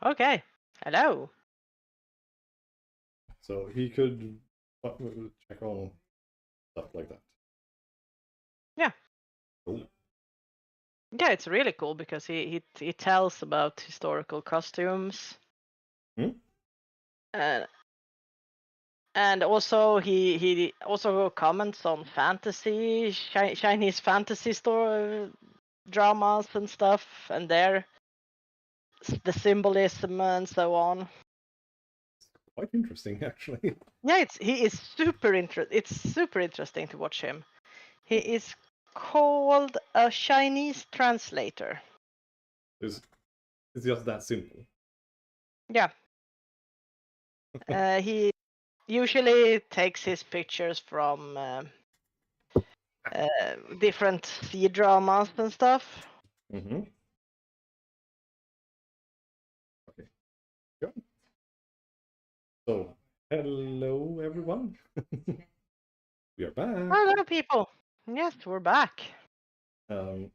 Okay. Hello. So he could check on stuff like that. Yeah. Cool. Yeah, it's really cool because he tells about historical costumes. And also he also comments on fantasy, Chinese fantasy dramas and stuff, and the symbolism and so on. Quite interesting, actually. Yeah, it's super interesting to watch him. He is called a Chinese translator. It's just that simple. Yeah. He usually takes his pictures from different sea dramas and stuff. Mm-hmm. Okay. Go. So, hello everyone. We are back. Hello, people. Yes, we're back. So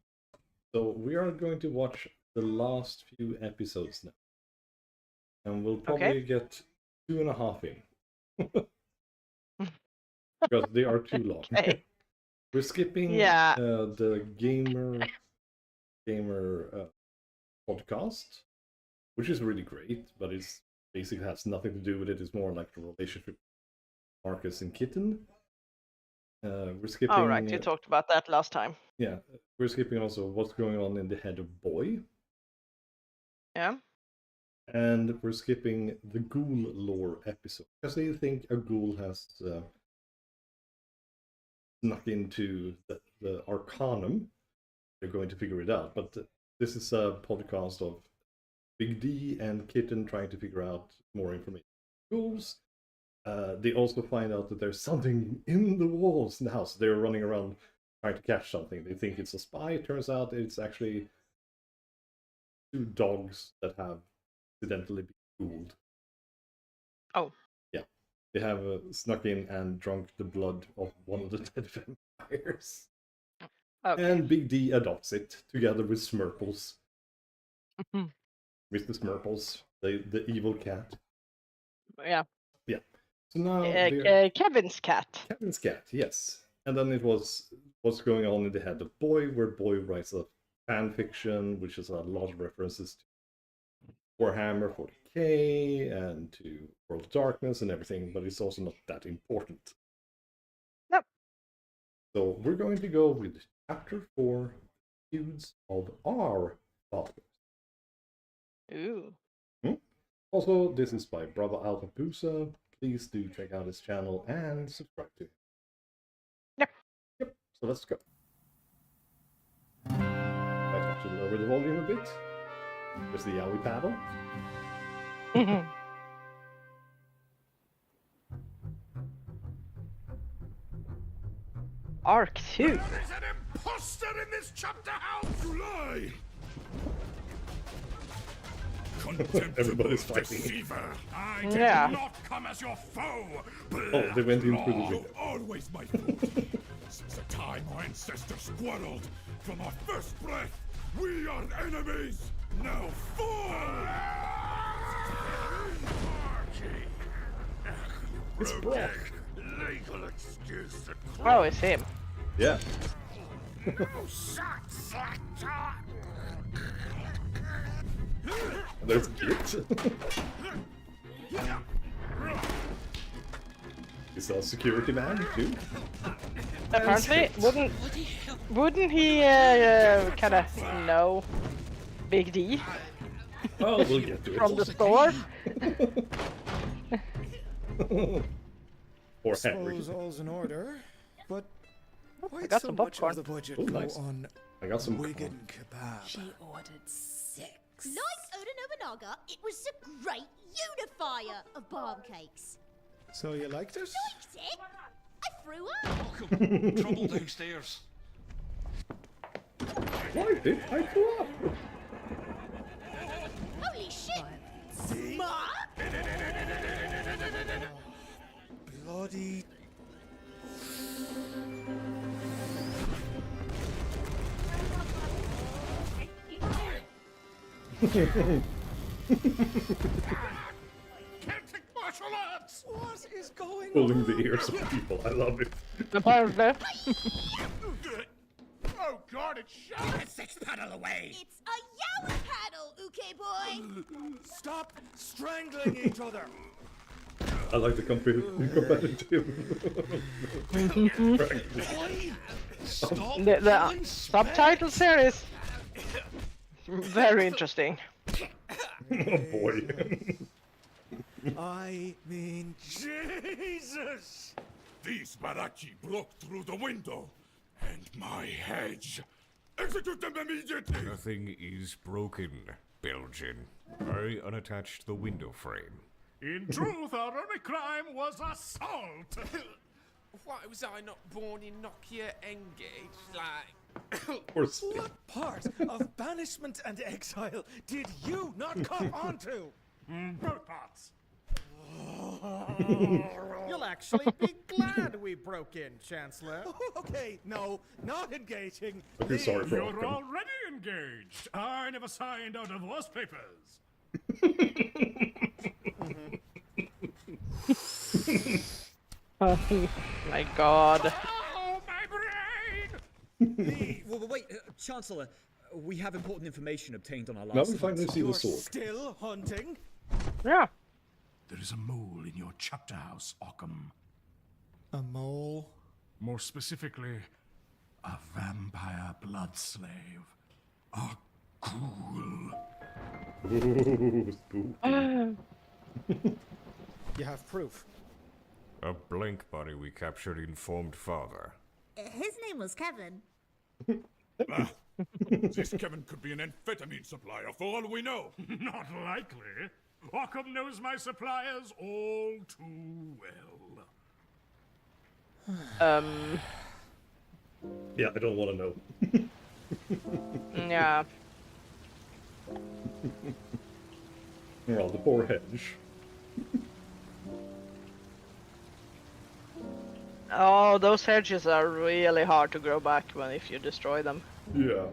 we are going to watch the last few episodes now, and we'll probably get 2.5 in because they are too long. Okay. We're skipping the gamer podcast, which is really great, but it's basically has nothing to do with it. It's more like the relationship Marcus and Kitten. We're skipping. All right, you talked about that last time. Yeah, we're skipping also what's going on in the head of Boy. Yeah. And we're skipping the ghoul lore episode because they think a ghoul has snuck into the Arcanum. They're going to figure it out, but this is a podcast of Big D and Kitten trying to figure out more information. Ghouls. They also find out that there's something in the walls in the house. They're running around trying to catch something. They think it's a spy. It turns out it's actually 2 dogs that have accidentally been ghouled. Oh. Yeah. They have snuck in and drunk the blood of one of the dead vampires. Okay. And Big D adopts it together with Smurples. Mr. Smurples, the evil cat. Yeah. Yeah. So now Kevin's cat. Kevin's cat, yes. And then it was what's going on in the head of Boy, where Boy writes a fan fiction, which is a lot of references to Warhammer 40k and to World of Darkness and everything, but it's also not that important. Nope. So we're going to go with Chapter 4, Feuds of Our Fathers. Ooh. Also, this is by Brother Alfabusa. Please do check out his channel and subscribe to him. Yep. So let's go. Might have to lower the volume a bit. There's the Yowie paddle. Arc 2. There is an imposter in this chapter house! You lie! Everybody's fighting. Deceiver. I did not come as your foe. Oh, they went in through the window. Always my fault. Since the time our ancestors quarreled, from our first breath, we are enemies. Now fall! It's Brock. Legal excuse that Oh, it's him. Yeah. There's Git. He's a security man too. Apparently, wouldn't he kind of know Big D? Oh, we'll get to it. From the store? Or Henry. Suppose all's in order, but why got so some much popcorn. of the budget Oh, go nice. on I got some Wigan kebab? She ordered 6. Like Oda Nobunaga, it was a great unifier of bomb cakes. So you liked it? Liked it? I threw up. Welcome. Trouble downstairs. Why did I throw up? Holy shit! Smart? Bloody. Celtic martial arts! What is going Pulling on? the ears of people. I love it. Apparently. Oh god, it's shot! 6 paddle away! It's a yower paddle, okay, boy? Stop strangling each other. I like the competitive. Stop! The subtitles here is very interesting. Oh boy. I mean, Jesus! These Barachi broke through the window, and my hedge. Execute them immediately! Nothing is broken, Belgian. I unattached the window frame. In truth, our only crime was assault! Why was I not born in Nokia Engage? Like, Or Steve. What part of banishment and exile did you not come onto? Both parts. You'll actually be glad we broke in, Chancellor. Okay, no, not engaging. Okay, sorry for You're Arkham. already engaged. I never signed our divorce papers. Oh my god. Oh, my brain! Wait, Chancellor. We have important information obtained on our Now last we finally hunt. see the You're sword. still hunting? Yeah. There is a mole in your chapter house, Occam. A mole? More specifically, a vampire blood slave. A ghoul. Ooh, spooky. You have proof. A blank body we captured informed father. His name was Kevin. This Kevin could be an amphetamine supplier for all we know. Not likely. Occam knows my suppliers all too well. Yeah, I don't want to know. Yeah. Well, the poor hedge. Oh, those hedges are really hard to grow back if you destroy them. Yeah.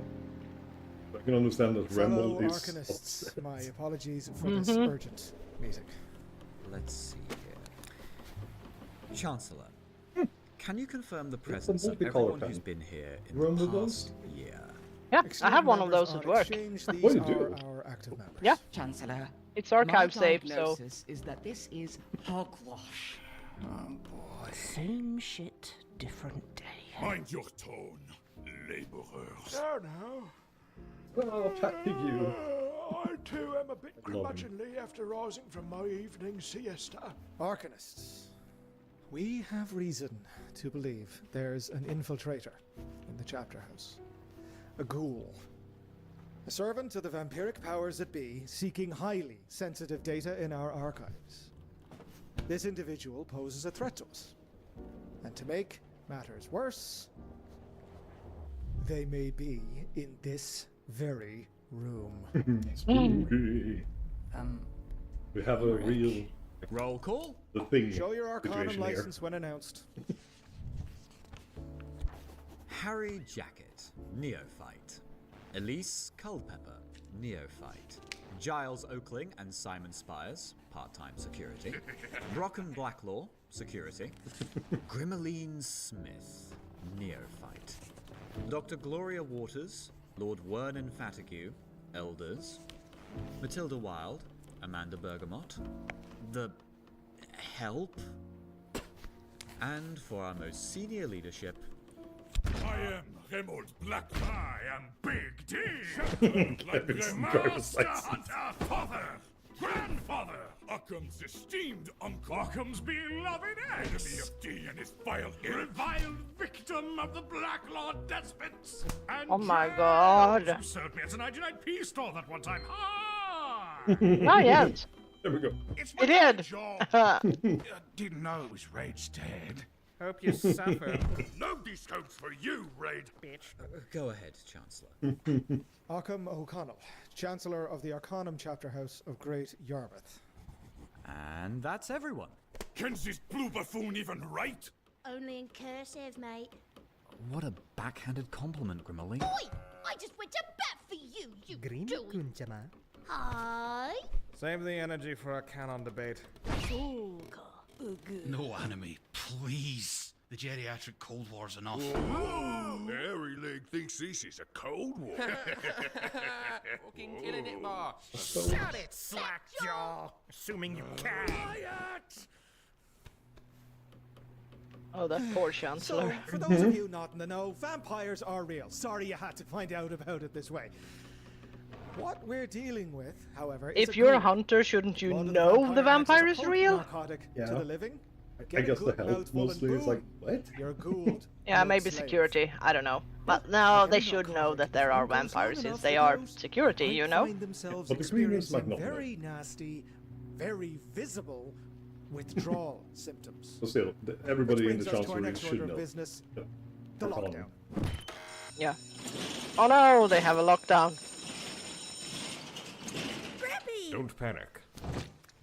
I can understand that Fellow Remmel is Arcanists, upset. my apologies for this urgent meeting. Let's see here. Chancellor, can you confirm the presence of multicolor everyone pen. who's been here in Remember the those? past year? Yeah, I Excellent have one of members those at on work. exchange, What these do you are do? our active members. Yeah. Chancellor, It's my archive safe, so. diagnosis is that this is hogwash. Same shit, different day. Mind your tone, laborers. Oh no. Oh, attacking you. I too am a bit I love him. curmudgeonly after rising from my evening siesta. Arcanists, we have reason to believe there's an infiltrator in the chapter house. A ghoul. A servant of the vampiric powers that be, seeking highly sensitive data in our archives. This individual poses a threat to us. And to make matters worse, they may be in this very room. Spooky. We have a real Roll call. the thing Show your Arcanum situation here. license when announced. Harry Jacket, neophyte. Elise Culpepper, neophyte. Giles Oakling and Simon Spires, part-time security. Brocken Blacklaw, security. Grimeline Smith, neophyte. Dr. Gloria Waters, Lord Wernan Fatigue, elders. Matilda Wilde, Amanda Bergamot. The Help. And for our most senior leadership, I am Remold Black. I am Big D. like Kevin's the driver's master license. hunter, father, grandfather, Occam's esteemed uncle, Occam's beloved ex, enemy of D and his vile, reviled victim of the Black Lord despots, and Oh my James, god. who served me as a 99p store that one time. Ah! Not yet. There we go. It's It my did. job. Didn't know it was Raid's dead. Hope you suffer, No discounts for you, Raid. bitch. go ahead, Chancellor. Occam O'Connell, Chancellor of the Arcanum Chapter House of Great Yarmouth. And that's everyone. Can this blue buffoon even write? Only in cursive, mate. What a backhanded compliment, Grimaldi. Oi! I just went to bat for you, you dolt. Hi. Save the energy for a canon debate. No anime, please. The geriatric Cold War's enough. Hairy Leg thinks this is a Cold War. Fucking killing it, boss. Shut it, Slackjaw! Assuming you can. Quiet! Oh, that poor Chancellor. So, for those of you not in the know, vampires are real. Sorry you had to find out about it this way. What we're dealing with, however, is If you're a hunter, shouldn't you know the vampire is real? To the living. I guess the health mostly is like, what? You're Gould. Yeah, maybe security. I don't know. But now they should know that there are vampires since they are security, you know? Themselves But the Greeners might experiencing not know. very nasty, very visible withdrawal symptoms. So still, everybody in the Which brings us to our Chancellery next should order of know. business, Yep. the Arcanum. lockdown. Yeah. Oh no, they have a lockdown. Don't panic.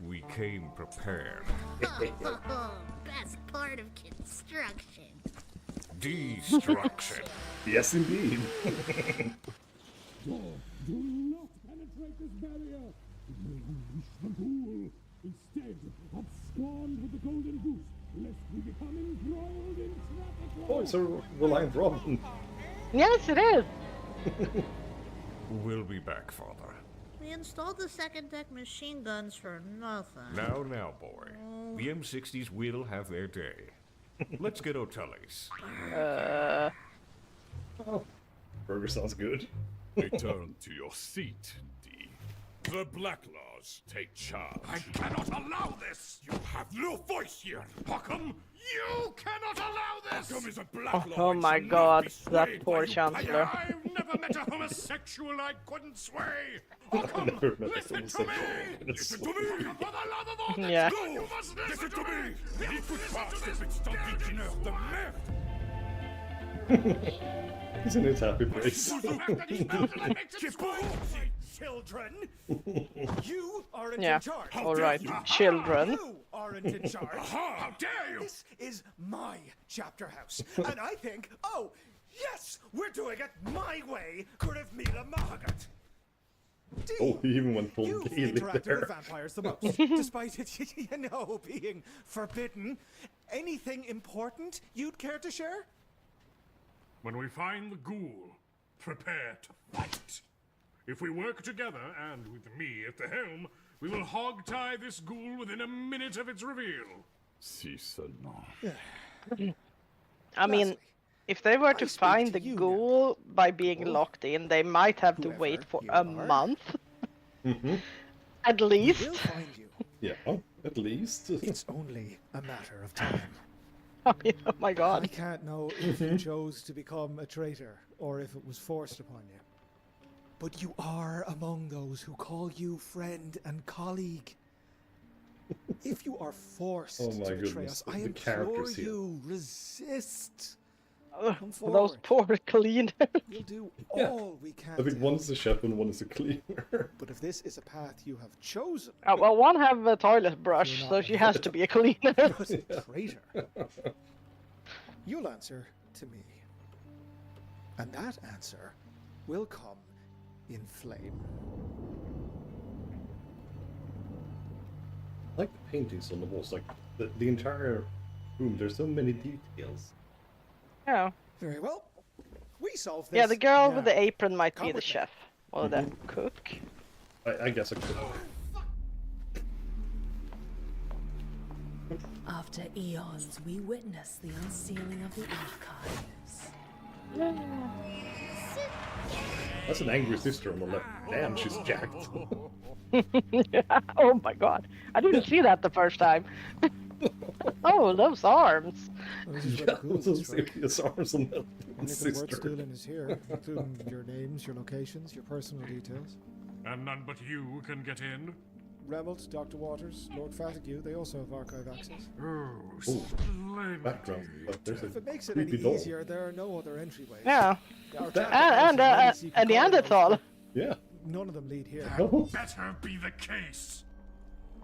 We came prepared. Best part of construction. Destruction. Yes, indeed. Do not penetrate this barrier. It may unleash the ghoul. Instead, abscond with the golden goose, lest we become embroiled in traffic. Oh, it's a Reliant Robin. Yes, it is. We'll be back, Father. We installed the second deck machine guns for nothing. Now, boy. The M60s will have their day. Let's get O'Tully's. Oh, burger sounds good. Return to your seat, D. The Black Laws take charge. I cannot allow this! You have no voice here! Hockham, you cannot allow this! Hockham is a Black Law. Oh and my shall not god, be swayed that poor by you. Chancellor. I've never met a homosexual I couldn't sway! Hockham, listen to me! Listen to me! For the love of all that's Yeah. good, you must listen to me! L'écoute pas, ce petit tanguiquineur de merde! He's in his happy place. Children, you aren't Yeah, in charge. alright, children. You aren't in charge. How dare you! This is my chapter house, and I think, oh, yes, we're doing it my way. Kuriv Mila Mahagat. Oh, he even went full You've Gaelic interacted there. with vampires the most, despite it, being forbidden. Anything important you'd care to share? When we find the ghoul, prepare to fight. If we work together, and with me at the helm, we will hog-tie this ghoul within a minute of its reveal. Si seulement. I mean, if they were to find the to you ghoul by being locked in, they might have to wait for you a are. month. Mm-hmm. At We'll least. find you. Yeah, at least. It's only a matter of time. I mean, oh my I god. can't know if you chose to become a traitor or if it was forced upon you. But you are among those who call you friend and colleague. If you are forced Oh my to betray goodness, us, I the implore characters here. you, resist. Ugh, Come those forward. poor cleaners. We'll do Yeah. all we can. I think to one help. is a chef and one is a cleaner. But if this is a path you have chosen, Well, one have a toilet brush, You're so not she has to be a cleaner. but a traitor, you'll answer to me. And that answer will come in flame. I like the paintings on the walls, like the entire room. There's so many details. Yeah. Very well. We solve this. Yeah, the girl with now. the apron might Come be the with me. chef. Or the cook. I guess I could. After eons, we witness the unsealing of the archives. That's an angry sister on the left. Damn, she's jacked. Oh my god. I didn't see that the first time. Oh, those arms. Well, this is where Yeah, the ghouls those is from. serious arms on that Anything worth sister. stealing is here, including your names, your locations, your personal details. And none but you can get in? Remelt, Dr. Waters, Lord Fatigue, they also have archive access. Oh, Ooh, splendid. background. But there's If it makes a it any creepy doll. easier, there are no other entryways. Yeah. Our And, chapter house and, has many a secret Neanderthal. corridors, Yeah. but none of them lead here. That better be the case.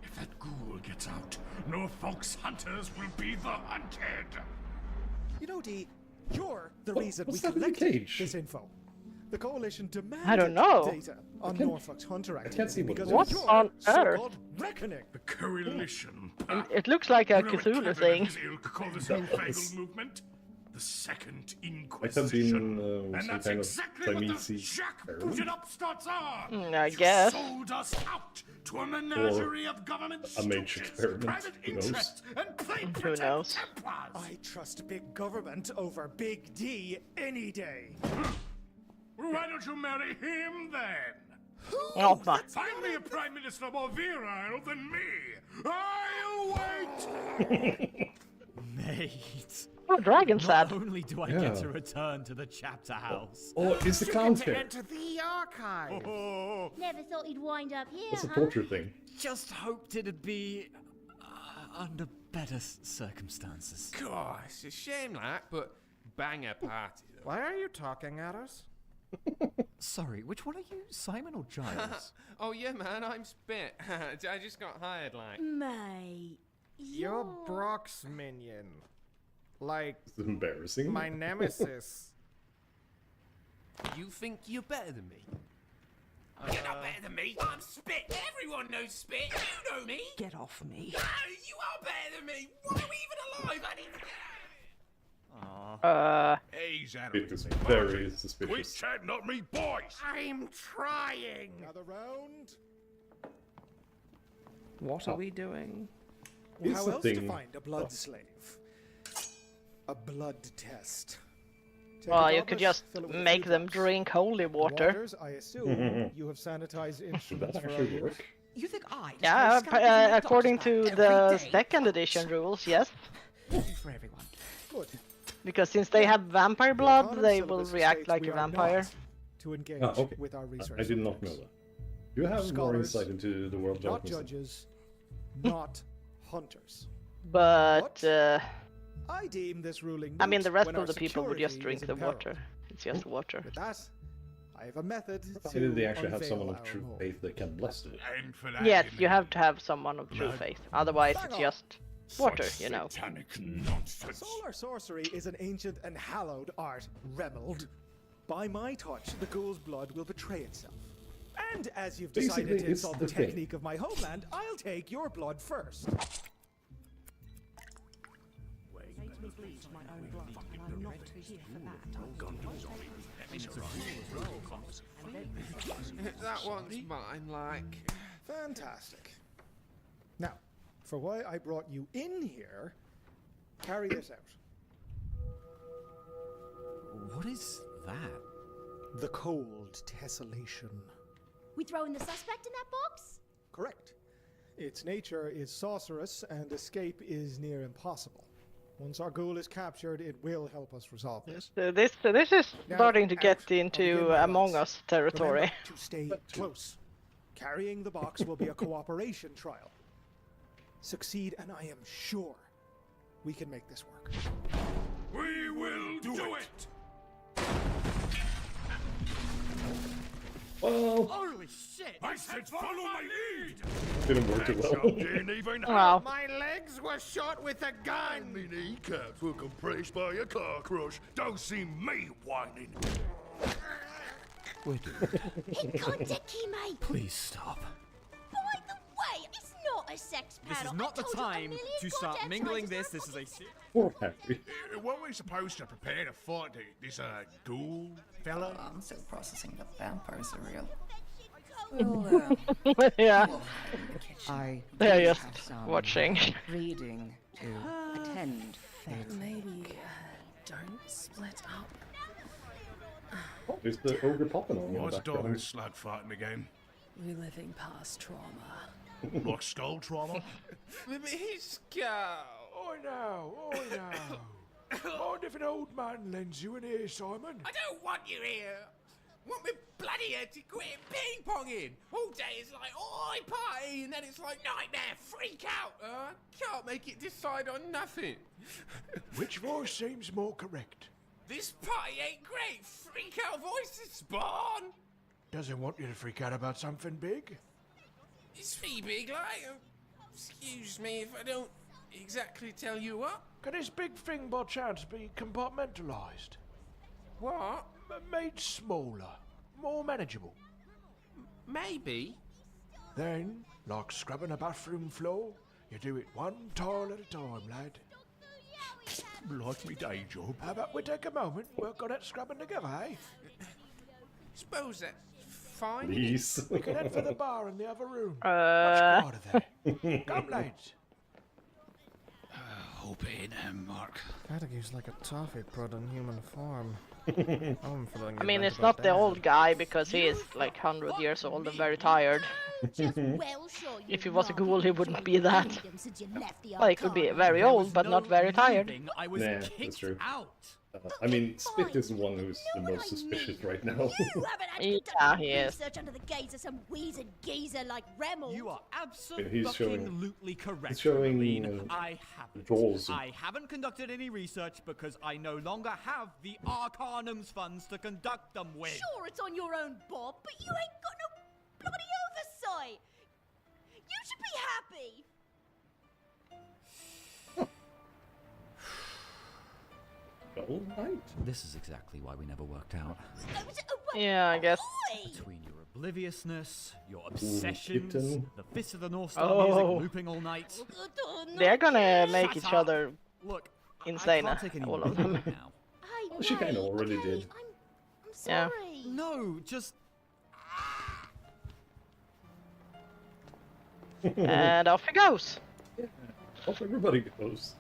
If that ghoul gets out, Norfolk's hunters will be the hunted. You know, Dee, you're the What- reason what's we that in the collected cage? this info. The coalition demanded I don't know. data on Norfolk's hunter can't activity see what because it of is. your What on earth? so-called reckoning. The coalition. It looks like a You know what Cthulhu Clever thing. and his ilk call this newfangled movement? The Second Might have been Inquisition. And some that's kind of exactly what those Chinese jack-booted upstarts are! I You guess. sold us out to a menagerie of government a mage stooges, experiment, private who knows? interests, and plain Who pretend knows? Templars! I trust big government over Big D any day. Why don't you marry him then? Oh, my. Finally a prime minister more virile than me! I'll wait! Mate. Oh, dragon Not sad. only do I get to return to the chapter house. Oh, it's the clown To fair. enter the archive. Never thought you'd wind up here, It's a huh? torture thing. Just hoped it'd be under better circumstances. God, it's a shame that, but banger party though. Why are you talking at us? Sorry, which one are you, Simon or Giles? Oh yeah, man, I'm Spit. I just got hired, like. Mate, You're Brock's minion. Like, It's embarrassing. my nemesis. You think you're better than me? You're not better than me. I'm Spit. Everyone knows Spit. You know me. Get off me. No, you are better than me. Why are we even alive? I didn't. He's out It is of very Quit suspicious. chatting at me, boys! I'm trying. Another round. What are we doing? Here's How the else thing. to find a blood slave? A blood test. Take Well, a you goblet, could just fill it with a make few them drops. drink holy water. Waters, I assume you have sanitized Should instruments that for our actually use. work? You think I Yeah, according to the day? second edition rules, yes. For everyone. Good. Because since they have vampire blood, Common they syllabus will react states like we a are vampire. not to engage Ah, okay. with our research. I did not know subjects. that. You have more Scholars, insight into the world of Not darkness. judges, not hunters. But I deem this ruling. I mean, the moot rest when of our the people would just security drink is the imperiled. water. It's just water. With that, I have a method to Provided they actually have unveil someone of our true mole. faith that can bless it. And for that, Yes, you you have to have someone of true faith. Otherwise, Bang it's on. just water, you know. Satanic nonsense. Solar sorcery is an ancient and hallowed art, Remeld. By my touch, the ghoul's blood will betray itself. And as you've decided Basically, to it's insult the the thing. technique of my homeland, I'll take your blood first. That one's mine, like. Fantastic. Now, for why I brought you in here, carry this out. What is that? The cold tessellation. We throwing the suspect in that box? Correct. Its nature is sorcerous, and escape is near impossible. Once our ghoul is captured, it will help us resolve this. This is Now, starting to out. get I'll begin into my Among rites. Us territory. Remember to stay close. Carrying the box will be a cooperation trial. Succeed, and I am sure we can make this work. We will do it! Well, Holy shit! I said follow my lead! didn't work too well. Didn't even Wow. My legs were shot with a gun! My kneecaps were compressed by a car crush. Don't see me whining. We're doing it. In contact key, mate! Please stop. By the way, it's not a sex This paddle. is not I the told you a time million to start goddamn mingling times this. it's This not is a... Poor Harry. Weren't we supposed to prepare to fight this ghoul fella? I'm still processing that vampires are real. Yeah, I they're do just have some watching. reading to attend. Maybe don't split up. Oh, there's the ogre popping on in the What's background. Dogger's slug fighting again? Reliving past trauma. Like skull trauma? Let me go. I know. Mind if an old man lends you an ear, Simon? I don't want you here. Want me bloody head to quit ping-ponging. All day it's like, oh, I party, and then it's like nightmare, freak out. Can't make it decide on nothing. Which voice seems more correct? This party ain't great. Freak out voices spawn. Doesn't want you to freak out about something big? It's me big, like. Excuse me if I don't exactly tell you what. Can this big thing by chance be compartmentalized? What? Made smaller? more manageable. Maybe. Then, like scrubbing a bathroom floor, you do it one tile at a time, lad. Like me day job. How about we take a moment, work on that scrubbing together, eh? Suppose that's fine. Please. We can head for the bar in the other room. Much Uh, quieter there. Come, lads. Hope it ain't him, Mark. Category's like a toffee prod in human form. I'm feeling I mean, bad it's about not the that. old guy because he is like 100 years old and very tired. If he was a ghoul, he wouldn't be that. Well, he could be very old, but not very tired. I was Nah, kicked that's true. out. I mean, Spit is the one who's the most suspicious right now. Yeah, he is. Research under the gaze of some wheezing geezer like Remmel. You are He's showing- absolutely correct. he's showing, Marlene. I haven't. draws. I haven't conducted any research because I no longer have the Arcanum's funds to conduct them with. Sure, it's on your own, Bob, but you ain't got no bloody oversight. You should be happy. All right. This is exactly why we never worked out. Yeah, I guess. Between your obliviousness, your obsessions, kitten. the Fist of the North Star Oh. music looping all night. They're gonna make Shut each up. other Look, insane, I can't take any all more of them. right now. Well, she kind of already did. I'm Yeah. sorry. No, just And off he goes. Off everybody goes.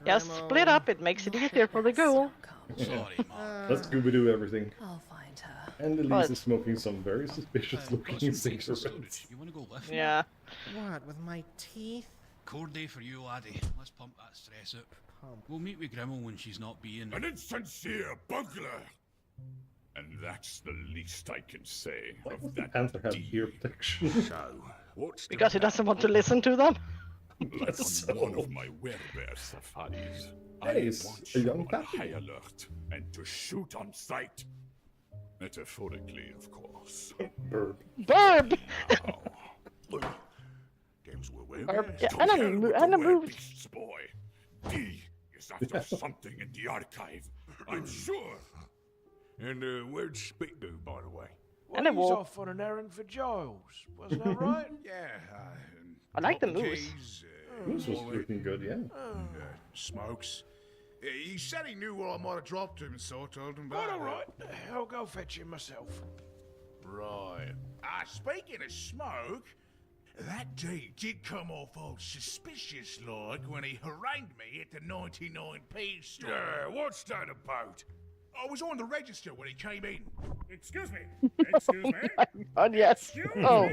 Just split up, it makes it easier for the ghoul. Sorry, Mark. Let's Scooby-Doo everything. I'll find her. And Elise What? is smoking some very suspicious looking cigarettes. You want to go lift? Yeah. What, with my teeth? Cold day for you, laddie. Let's pump that stress up. We'll meet with Grimmel when she's not being. An insincere bugler! And that's the least I can say Why of does the that panther have deed. ear protection? So, what's Because he doesn't want to listen to them. Like So- on one of my werebear safaris, Hey, I it's want a you young on puppy. high alert and to shoot on sight. Metaphorically, of course. Burp. Burb! Games were Burp. werebears. Yeah, To and a hell mo- with the and a move. werebeasts, boy. D is after something in the archive. I'm sure. And where'd Spit go, by the way? And a he's wolf. off on an errand for Giles. Wasn't that right? Yeah. I like the dropping moose. keys, Moose was looking good, yeah. Smokes. He said he knew where I might have dropped him, so I told him Quite that. all right. I'll go fetch him myself. Right. Speaking of smoke, that day did come off all suspicious like when he harangued me at the 99p store. Yeah, what's that about? I was on the register when he came in. Excuse me. Excuse me. God, yes. Oh.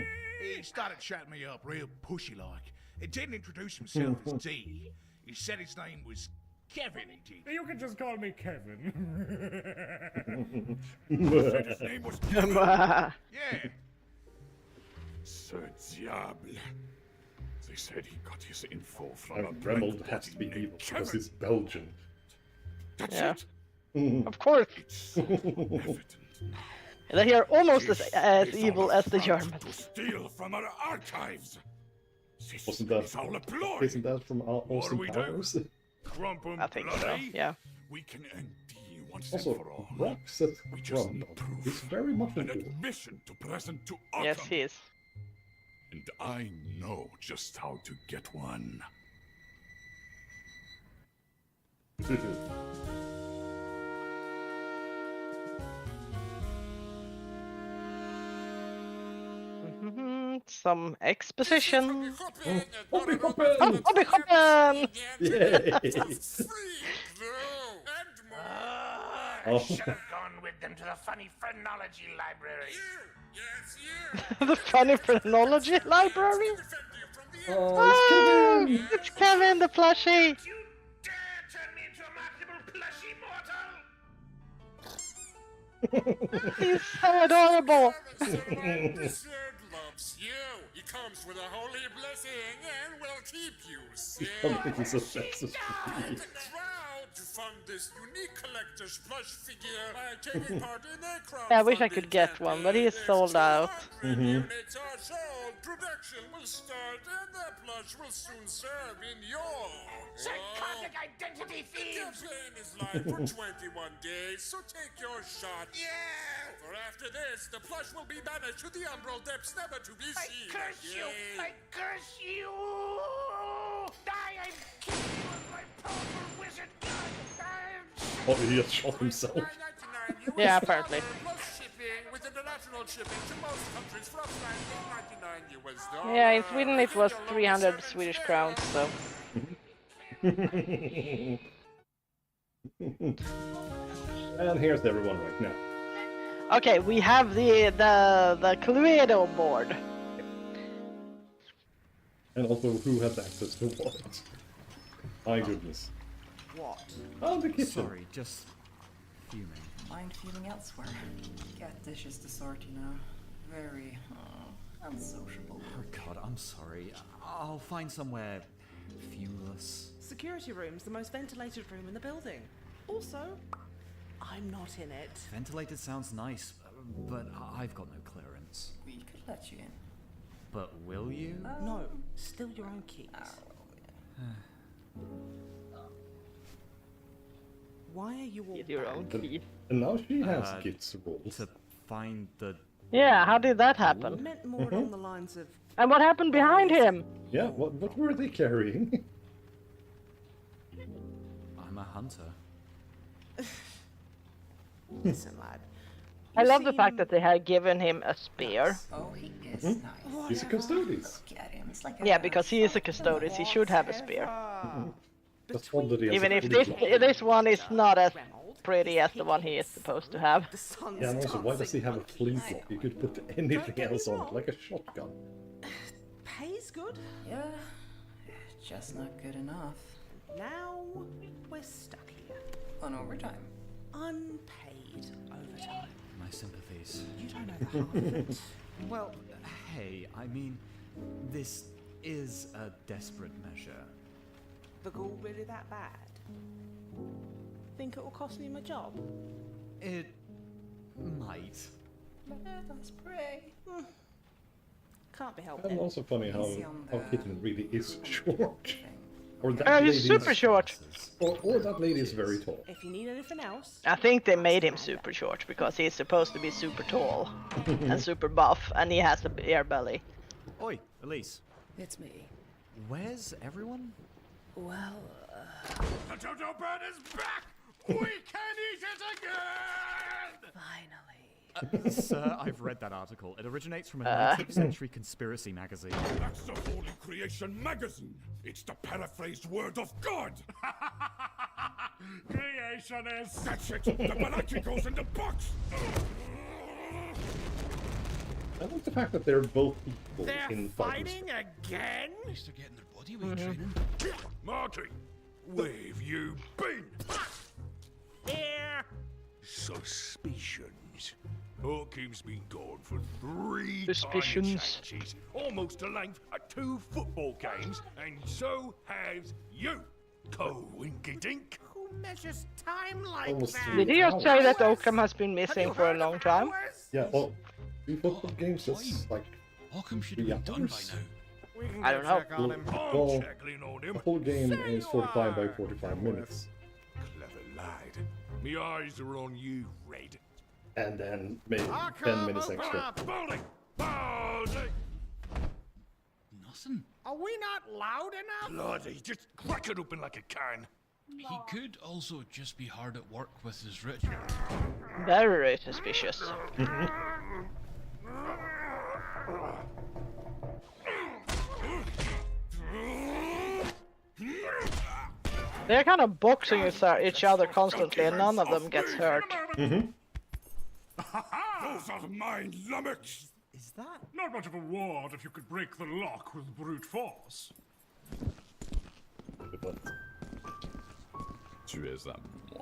He started chatting me up real pushy like. He didn't introduce himself as D. He said his name was Kevin, he did. You can just call me Kevin. Said his name was Kevin. Yeah. Ce diable. They said he got his info from a Dremel has to be evil because he's Belgian. That's Yeah. it. Of course. It's evident. They are almost as He's evil on as the front Germans. To steal from our archives. This Wasn't that- is all a ploy. Isn't that from Austin What do we do? Powers? Crumpum I think so, bloody. yeah. We can end D once Also, and for all. Rock says We just Crump. need proof. He's very much An into it. admission to present to Arkham. Yes, he is. And I know just how to get one. Some exposition. Hoppy Hoppin! Oh, Bobby Hoppen! Yay! Oh. Should have gone with them to the funny phrenology library. The funny phrenology library? Oh, Oh, it's Kevin! it's Kevin the plushie! You dare turn me into a marketable plushy mortal! He's so adorable! This bird loves you. He comes with a holy blessing and will keep you safe. I think he's obsessed with me. Proud to fund this unique collector's plush figure by taking part in a crowdfunding Yeah, I wish I could get one, but he's sold out. Units are sold production will start and the plush will soon serve in your... Psychotic identity The thieves! campaign is live for 21 days, so take your shot. Yeah! For after this, the plush will be banished to the umbral depths, never to be seen Curse you! again. I curse you! I'm killing you with my powerful wizard gun! Oh, he just shot himself. Yeah, apparently. Plus shipping with international shipping to most countries from $19.99 US. Yeah, in Sweden it was 300 Swedish crowns, so. And here's everyone right now. Okay, we have the Cluedo board. And also, who has access to what? My goodness. What? Oh, the kitchen. Sorry, just fuming. Mind feeling elsewhere. Got dishes to sort, you know. Very unsociable. Oh god, I'm sorry. I'll find somewhere fumeless. Security room's the most ventilated room in the building. Also, I'm not in it. Ventilated sounds nice, but I've got no clearance. We could let you in. But will you? No, still your own keys. Why are you all Get your own key. And now she has kids roles. To find the... Yeah, how did that happen? meant more along the lines of... And what happened behind him? Yeah, what were they carrying? I'm a hunter. Listen, lad. I love the fact that they had given him a spear. Oh, he is nice. He's a custodian. Get him. It's like Yeah, because he is a custodian, he should have a spear. Just one that he has Even a if pretty this one is not as pretty as the one he is supposed to have. Yeah, and also, why does he have a flintlock? You could put anything else on it, like a shotgun. Pay's good. Yeah, just not good enough. Now we're stuck here. On overtime. Unpaid overtime. My sympathies. You don't know the half of it. Well, hey, I mean, this is a desperate measure. The ghoul really that bad? Think it will cost me my job? It might. Let us pray. Can't be helped. And also funny how Kitten really is short. Or that He's lady super is, short. Or that lady is very tall. If you need anything else, I think they made him super short because he's supposed to be super tall and super buff, and he has a beer belly. Oi, Elise. It's me. Where's everyone? Well, The Toto bird is back! We can eat it again! finally. Sir, I've read that article. It originates from a 19th century conspiracy magazine. That's the Holy Creation magazine. It's the paraphrased word of God. Creationist. That's it. The Balachi goes in the box. I like the fact that they're both equal in fighting again? At least they're getting their bodyweight training. Marty, where have you been? Here. Suspicions. Hawkins been gone for 3 Suspicions. tiny changes, almost the length of 2 football games, and so has you, Co-Winky Dink. Who measures time like Almost that? 3 Did he just say hours. that Oakham has been missing for a long time? Yeah, well, 3 football games, that's like Oakham should 3 have been done by hours. now. We can I go don't know. check on him. Well, Checkling on him. the whole game is 45 by 45 minutes. Clever lad. Me eyes are on you, Red. And then maybe 10 minutes extra. Baldy! Baldy! Nothing. Are we not loud enough? Bloody, just crack it open like a can. He could also just be hard at work with his ritual. Very suspicious. They're kind of boxing each other constantly, and none of them gets hurt. Those are mine lummox! Is that? Not much of a ward if you could break the lock with brute force. Tu es à moi.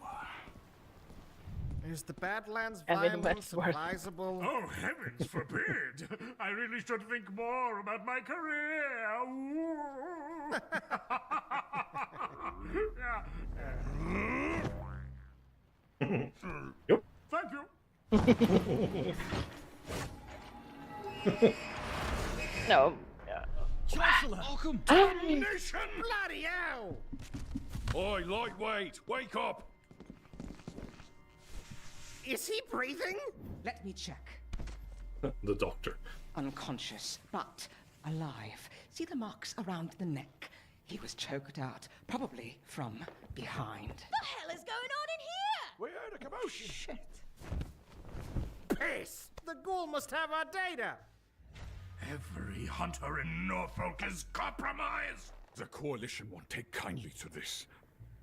Is the Badlands And then violence Wentworth. advisable? Oh, heavens forbid! I really should think more about my career. Ooh. Yep. Thank you. No. Chancellor! Occam! Damnation! Bloody hell! Oi, lightweight, wake up! Is he breathing? Let me check. The doctor. Unconscious, but alive. See the marks around the neck? He was choked out, probably from behind. The hell is going on in here? We heard a commotion. Shit. Piss! The ghoul must have our data. Every hunter in Norfolk is compromised! The Coalition won't take kindly to this.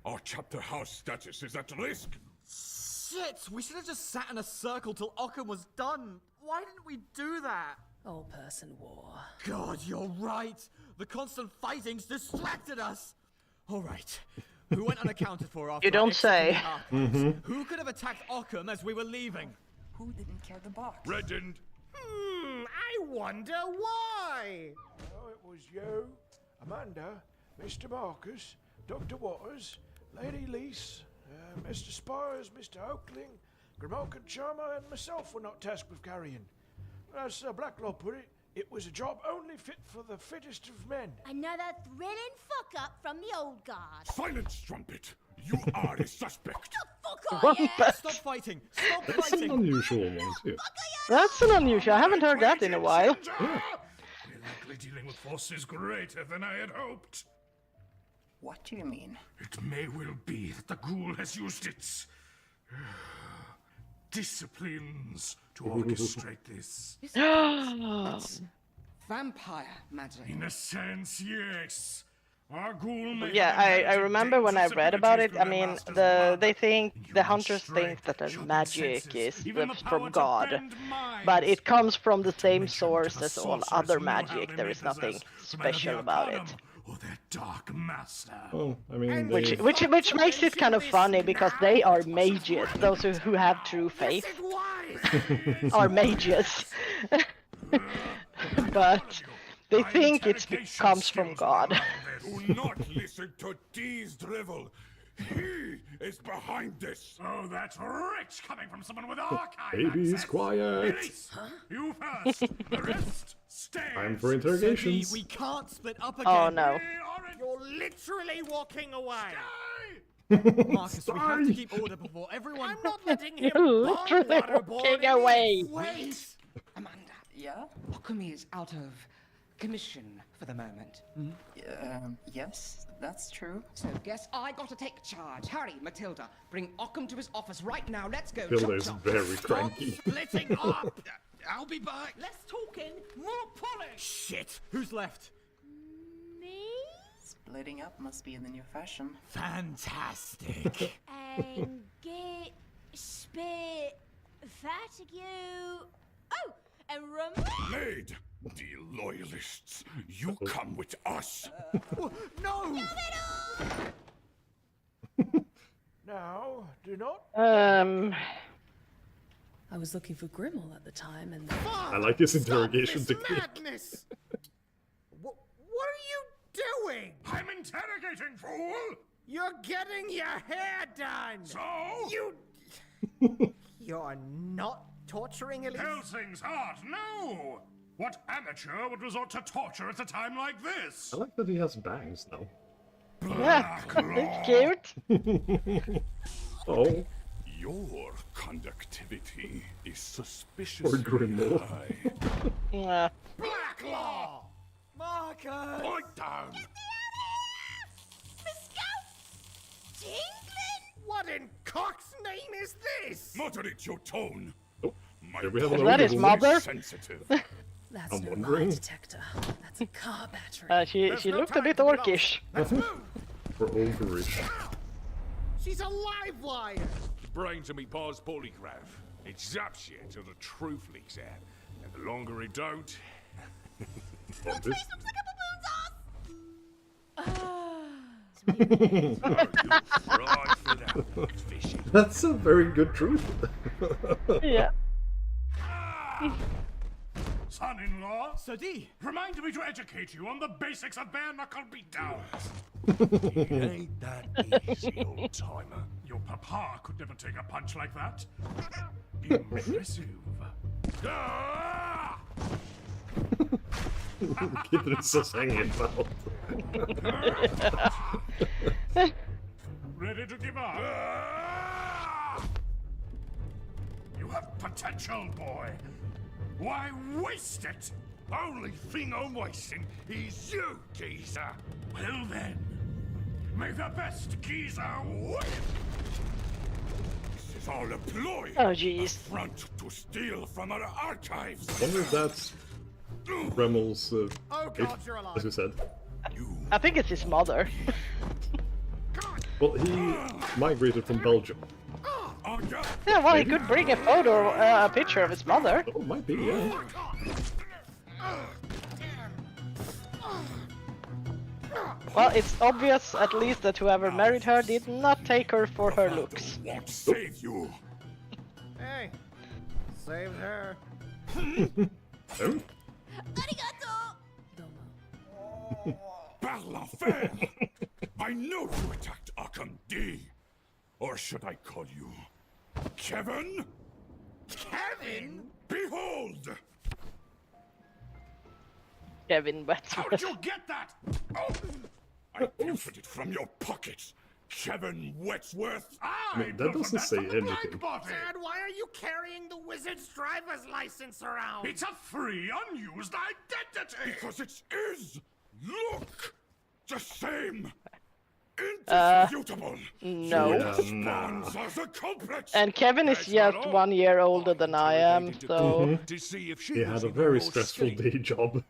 Our chapter house status is at risk. Shit! We should have just sat in a circle till Occam was done. Why didn't we do that? All-person war. God, you're right. The constant fighting's distracted us. All right. Who went unaccounted for after You don't say. Who could have attacked Occam as we were leaving? Who didn't carry the box? Reddened. I wonder why. Oh, it was you, Amanda, Mr. Marcus, Dr. Waters, Lady Lease, Mr. Spires, Mr. Oakling, Grimalkin Charmer, and myself were not tasked with carrying. As Sir Blacklaw put it, it was a job only fit for the fittest of men. Another thrilling fuck-up from the old guard. Silence, Strumpet! You are a suspect! Fuck are you? Stop fighting! Stop That's an fighting! unusual one, too. That's an unusual. I haven't heard that in a while. We're likely dealing with forces greater than I had hoped. What do you mean? It may well be that the ghoul has used its disciplines to orchestrate this. It's vampire magic. In a sense, yes. Our ghoul may Yeah, have I remember when I read about it. I mean, the hunters think that the magic is from God, but it comes from the same source as all other magic. There is nothing special about it. Or their dark master. Well, I mean, Which makes it kind of funny because they are mages. Those who have true faith are mages, but they think it comes from God. Do not listen to D's drivel. He is behind this. Oh, that's rich coming from someone with archive Babies, access. quiet. Elise, you first. The rest, stay. Time for interrogations. We can't split up again. Oh no. You're literally walking away. Marcus, we have to keep order before everyone... I'm not letting him Literally walking away. Wait! Amanda. Yeah? Occam is out of commission for the moment. Yes, that's true. So guess I got to take charge. Hurry, Matilda. Bring Occam to his office right now. Let's go. Hilda's Chop, chop. very cranky. Splitting up. I'll be back. Less talking, more polish. Shit! Who's left? Me? Splitting up must be in the new fashion. Fantastic. And get spit fatigue. Oh, and Maid, dear loyalists, you come with us. No! Now, do not. I was looking for Grimmel at the time, and I like this interrogation technique. Madness. What are you doing? I'm interrogating, fool. You're getting your hair done. So? You're not torturing Elise? Helsing's heart, no. What amateur would resort to torture at a time like this? I like that he has bangs now. Yeah, it's cute. Oh. Your conductivity is suspicious. Or Grimmel. Yeah. Blacklaw! Marcus! Point down! What in cock's name is this? Moderate your tone. My Here we have Is an that his audible mother? sensitive. that's I'm no wondering. lie detector. That's a car battery. She looked a bit orcish. For overish. She's a live wire. Brains of me pa's polygraph. It zaps you till the truth leaks out. And the longer it don't... That's a very good truth. Yeah. Son-in-law, Sadi! remind me to educate you on the basics of bare-knuckle beatdowns. It ain't that easy, old-timer. Your papa could never take a punch like that. Impressive. Ah! Kitten is just hanging about. Ready to give up? You have potential, boy. Why waste it? Only thing I'm wasting is you, geezer. Well then, may the best geezer win. This is all a ploy. Oh jeez. A front to steal from our archives. I wonder if that's Remmel's as you said. I think it's his mother. Well, he migrated from Belgium. Yeah, well, he could bring a photo, a picture of his mother. Oh, might be, yeah. Well, it's obvious, at least, that whoever married her did not take her for her looks. Won't save you. Hey, saved her. Oh? Balafel! I know you attacked Arkham D. Or should I call you Kevin? Kevin? Behold! Kevin How did you get that? Oh, I pilfered it from your pockets. Kevin Wetsworth. I mean, that doesn't say anything. Dad, why are you carrying the wizard's driver's license around? It's a free, unused identity! Because it is! Look! The same! Indisputable! No. Spawns as a culprit! And Kevin is just 1 year older than I am, so... He had a very stressful day job.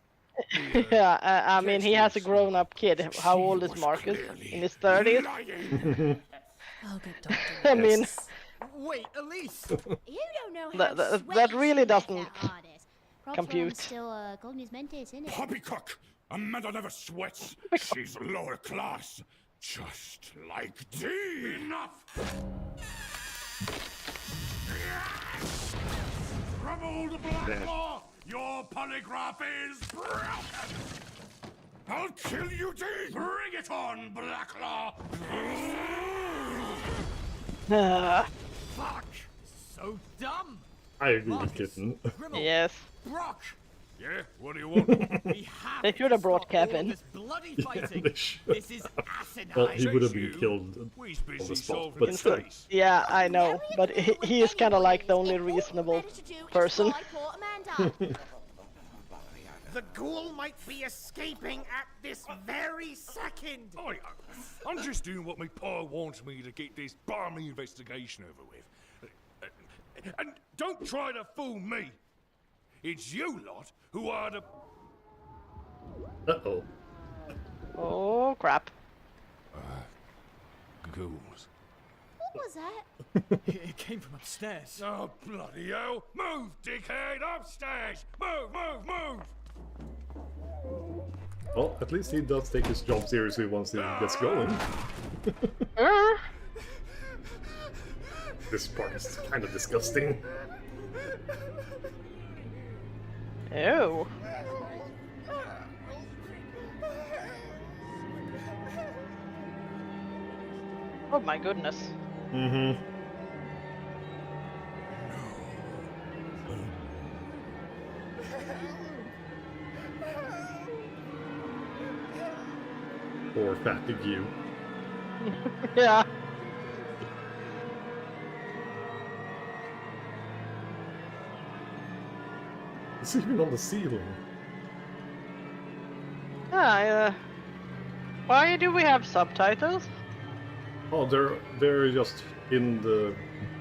Yeah, I mean, he has a grown-up kid. How old is Marcus? In his 30s? I mean... Wait, Elise! You don't know how that really doesn't compute. Still, golden is meant isn't it? Poppycock! Amanda never sweats. She's lower class. Just like D. Enough! Troubled Blacklaw! Your polygraph is broken! I'll kill you, D! Bring it on, Blacklaw! Fuck! So dumb! I agree with Kitten. Yes. Brock! Yeah, what do you want? They should have brought Kevin. This bloody fighting. This is asinine. Well, he would have been killed on the spot, but still. Yeah, I know, but he is kind of like the only reasonable person. The ghoul might be escaping at this very second. I'm just doing what my pa wants me to get this balmy investigation over with. And don't try to fool me. It's you lot who are the... Uh-oh. Oh, crap. Ghouls. What was that? It came from upstairs. Oh, bloody hell! Move, dickhead! Upstairs! Move, move, move! Well, at least he does take his job seriously once he gets going. This part is kind of disgusting. Ew. Oh my goodness. Mm-hmm. Or fatigue. Yeah. It's even on the ceiling. Why do we have subtitles? Oh, they're just in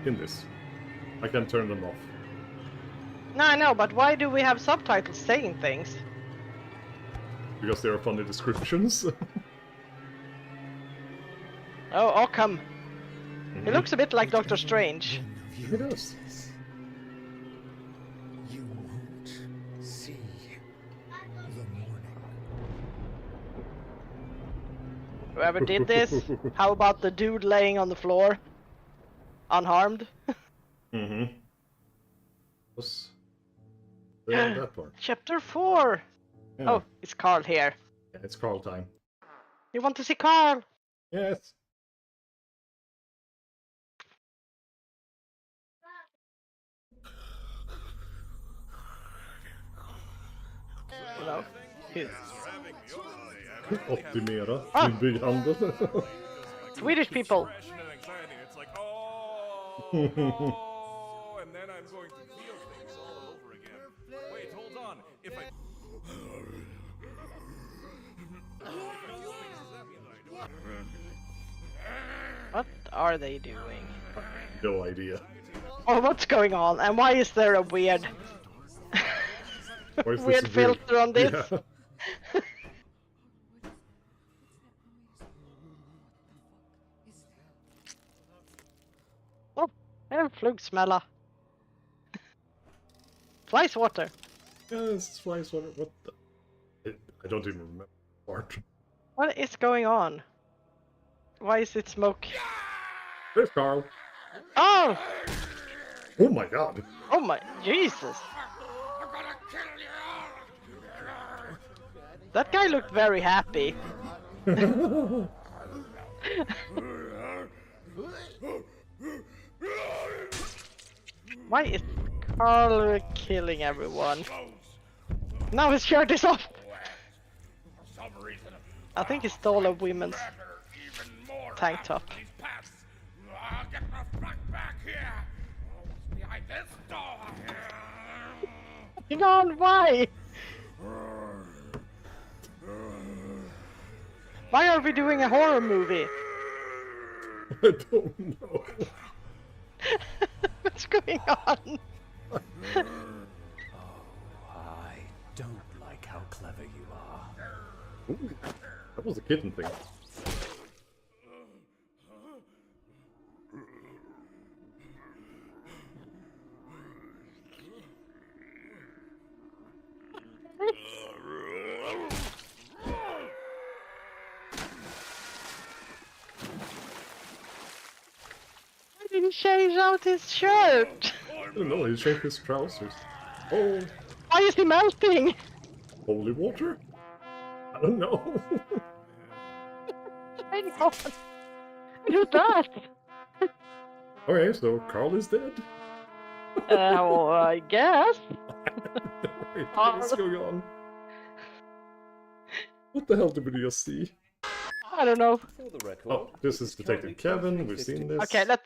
this. I can turn them off. No, I know, but why do we have subtitles saying things? Because there are funny descriptions. Oh, Occam. He looks a bit like Doctor Strange. He does. You won't see the morning. Whoever did this, how about the dude laying on the floor? Unharmed? Mm-hmm. Was that part? Chapter 4! Yeah. Oh, it's Carl here. Yeah, it's Carl time. You want to see Carl? Yes. Hello. Optimera Ah! din bygghandel. Swedish people. It's like, oh, and then I'm going to feel things all over again. Wait, hold on. If I What are they doing? No idea. Oh, what's going on? And why is there a weird, Why is this weird filter on this? Yeah. Oh, en flugsmälla. Flies water. Yes, flies water. What the? I don't even remember the part. What is going on? Why is it smoke? There's Carl. Oh! Oh my god. Oh my Jesus! That guy looked very happy. Why is Carl killing everyone? Now his shirt is off! I think he stole a women's tank top. Get the fuck back here! What's behind this door? Hang on, why? Why are we doing a horror movie? I don't know. What's going on? I don't like how clever you are. Ooh, that was a kitten thing. Why did he change out his shirt? I don't know, he changed his trousers. Oh, Why is he melting? holy water? I don't know. Hang on. Who's that? Okay, so Carl is dead. Well, I guess. Wait, what's going on? What the hell did we just see? I don't know. Oh, this is Detective Kevin. We've seen this. Okay, let's.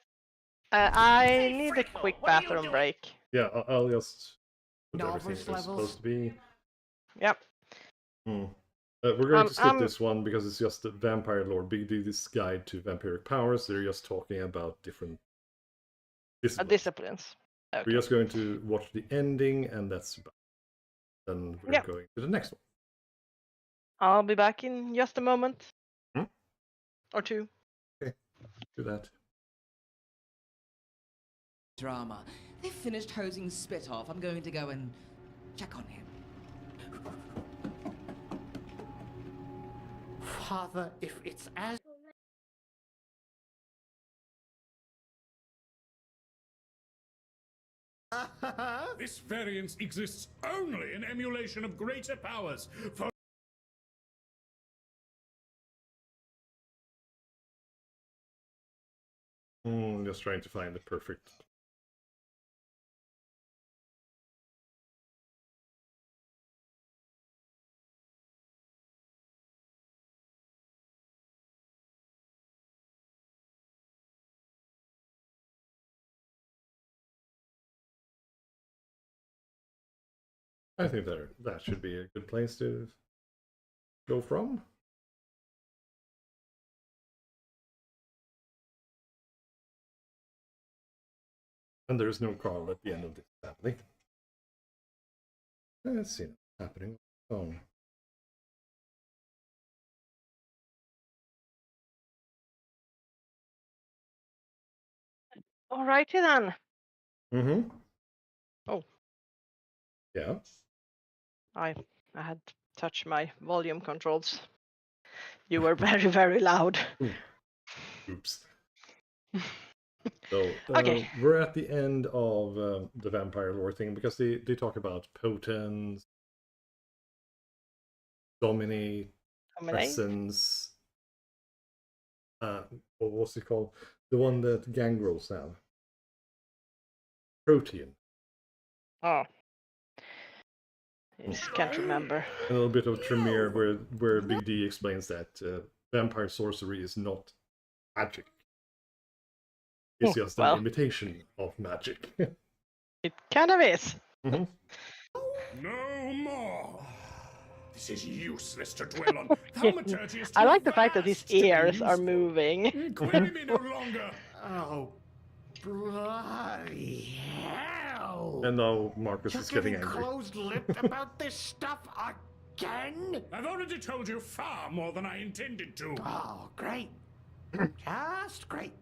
I need a quick bathroom break. Yeah, I'll just put Novice everything it's levels. supposed to be. Yep. We're going to skip this one because it's just the Vampire Lore Big D's Guide to Vampiric Powers. They're just talking about different Disciplines. Okay. We're just going to watch the ending, and that's about it. Then we're going to the next one. I'll be back in just a moment. Hmm? Or two. Okay, do that. Drama. They've finished hosing spit off. I'm going to go and check on him. Father, if it's as... This variance exists only in emulation of greater powers. For Just trying to find the perfect. I think that should be a good place to go from. And there's no Carl at the end of this, sadly. Let's see what's happening. Oh. Alrighty then. Mm-hmm. Oh. Yeah. I had to touch my volume controls. You were very, very loud. Oops. So Okay. we're at the end of the vampire lore thing because they talk about potence, dominate, presence. What was it called? The one that gangrels have. Protean. Oh. Just can't remember. A little bit of Tremere where Big D explains that vampire sorcery is not magic. It's just an imitation of magic. It kind of is. Mm-hmm. No more. This is useless to dwell on. Thaumaturgy is I too like the fact that his vast to be ears are useful. moving. Query me no longer. Oh, bloody hell! And now Marcus You're is getting getting angry. closed-lipped about this stuff again? I've already told you far more than I intended to. Oh, great. Just great.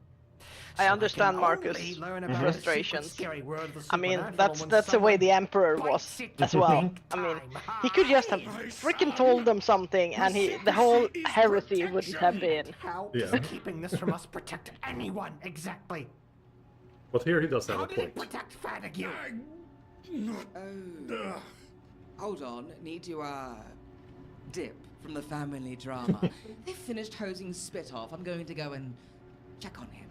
I understand can Marcus' only learn about the frustrations. secret, scary world of the I mean, supernatural when that's the way someone the Emperor was bites it as well. big I mean, time. he could just have freaking told them something, and the whole heresy wouldn't have been. How does keeping this from us protect anyone exactly? But here he does have How a did it point. protect Fatigue? Oh. Hold on, need to, dip from the family drama. They've finished hosing Spit off. I'm going to go and check on him.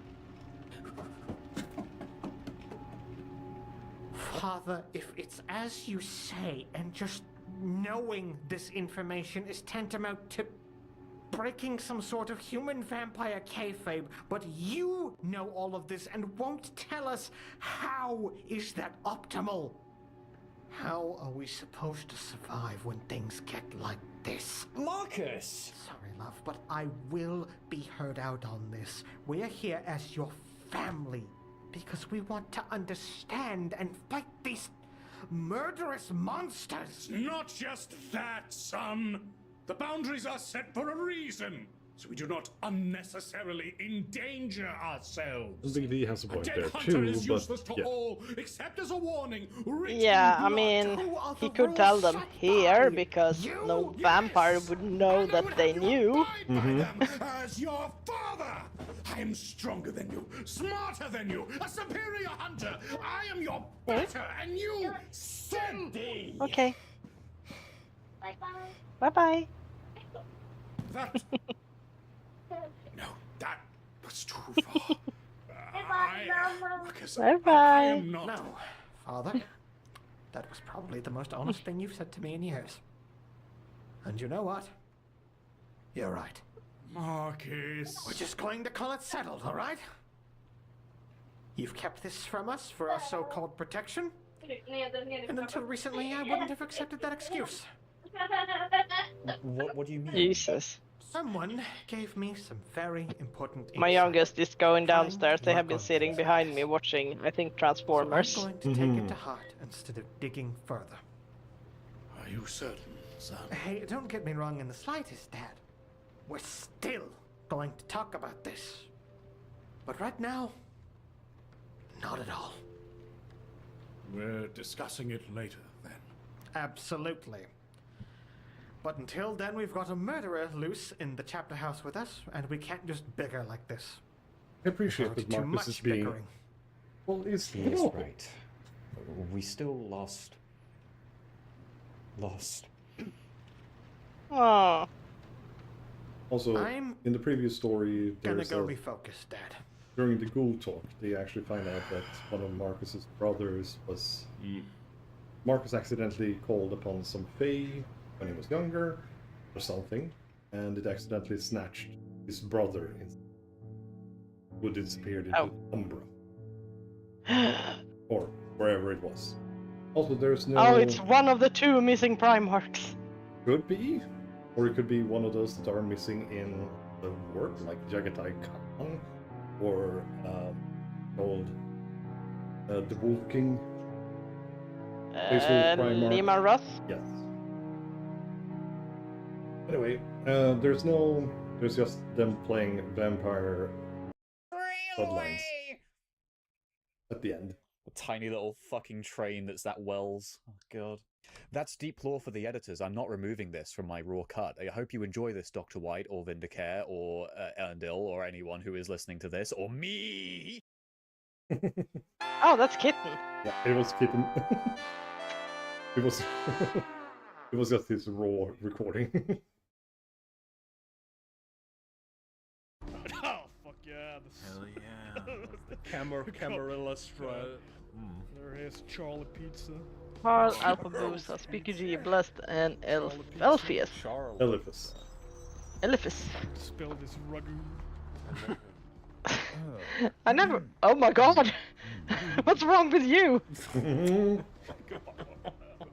Father, if it's as you say, and just knowing this information is tantamount to breaking some sort of human vampire kayfabe, but you know all of this and won't tell us, how is that optimal? How are we supposed to survive when things get like this? Marcus! Sorry, love, but I will be heard out on this. We're here as your family because we want to understand and fight these murderous monsters. Not just that, son. The boundaries are set for a reason, so we do not unnecessarily endanger ourselves. Big D has a point dead there hunter too, is useless but to all, except as a warning. Yeah, I mean, he could tell them here because no vampire would know that they knew. As your father, I am stronger than you, smarter than you, a superior hunter. I am your better, and you steady. Okay. Bye bye. That. No, that was too far. I am not. No, Father. That was probably the most honest thing you've said to me in years. And you know what? You're right. Marcus. We're just going to call it settled, all right? You've kept this from us for our so-called protection. And until recently, I wouldn't have accepted that excuse. What do you mean? Jesus. Someone gave me some very important My insight. youngest is going downstairs. They have been sitting behind me watching, I think, Transformers. So I'm going to take it to heart instead of digging further. Are you certain, son? Hey, don't get me wrong in the slightest, Dad. We're still going to talk about this. But right now, not at all. We're discussing it later, then. Absolutely. But until then, we've got a murderer loose in the chapter house with us, and we can't just bigger like this. I appreciate that Too Marcus much is being... bickering. Well, it's He is no. right. We still lost. Oh. Also, I'm in the previous story, Gonna there's go a... refocus, Dad. During the ghoul talk, they actually find out that one of Marcus's brothers was... Marcus accidentally called upon some fae when he was younger, or something, and it accidentally snatched his brother, who disappeared into Umbra. Or wherever it was. Also, there's no... Oh, it's one of the two missing Primarchs. Could be. Or it could be one of those that are missing in the work, like Jagatai Khan, or old the Wolf King. Lima Russ? Yes. Anyway, there's just them playing vampire bloodlines at the end. A tiny little fucking train that's that Wells. Oh, God. That's deep lore for the editors. I'm not removing this from my raw cut. I hope you enjoy this, Dr. White, or Vindicare, or Elendil, or anyone who is listening to this, or me! Oh, that's Kitten. Yeah, it was Kitten. It was... it was just his raw recording. Oh, fuck yeah. Hell yeah. Camarilla Strut. There is Charlie Pizza. Carl, Alfabusa, Speaker G, Blessed, and Elpheus. Eliphas. Eliphas. Spill this ragu. I never. Oh my god! What's wrong with you?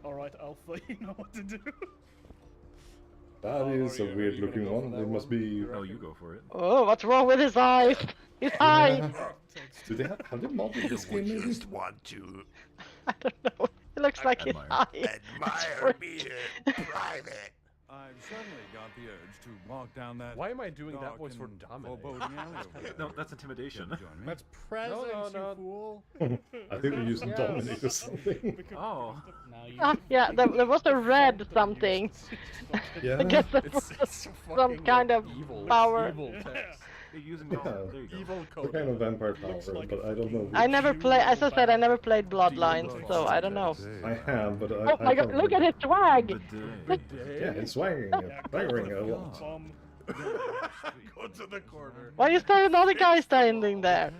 Alright, Alpha, you know what to do. That is a weird looking one. It must be. Oh, you go for it. Oh, what's wrong with his eyes? He's high! Do they have they modeled this game maybe? Just want to I don't know. It looks like he's high. admire me in private. I've suddenly got the urge to walk down that. Why am I doing that dark voice for and dominating? foreboding alley over there. No, that's intimidation. Join me? That's presence, you fool. I think they're using dominate or something. Oh. Yeah, there was a red something. Yeah. I guess that was some kind of power. Evil text. They're using Yeah. there you go. Evil Some kind of vampire power, but I don't know. I never play. As I said, I never played Bloodlines, so I don't know. I have, but Oh my god! Look at his swag. Yeah, it's swaggering, swaggering a lot. Go to the corner. Why is there another guy standing there?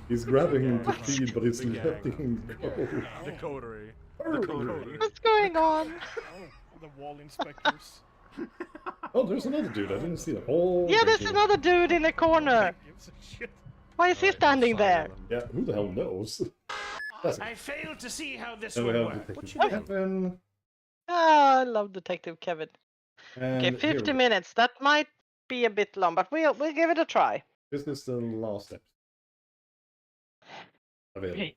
He's grabbing him to feed, but he's letting him go. The coterie. What's going on? The wall inspectors. Oh, there's another dude. I didn't see that. Oh, Yeah, there's another dude in the corner. Why is he standing there? Yeah, who the hell knows? I failed to see how this And we would have work. Detective Kevin. Ah, I love Detective Kevin. Okay, And 50 here- minutes. That might be a bit long, but we'll give it a try. This is the last episode. Available. Okay.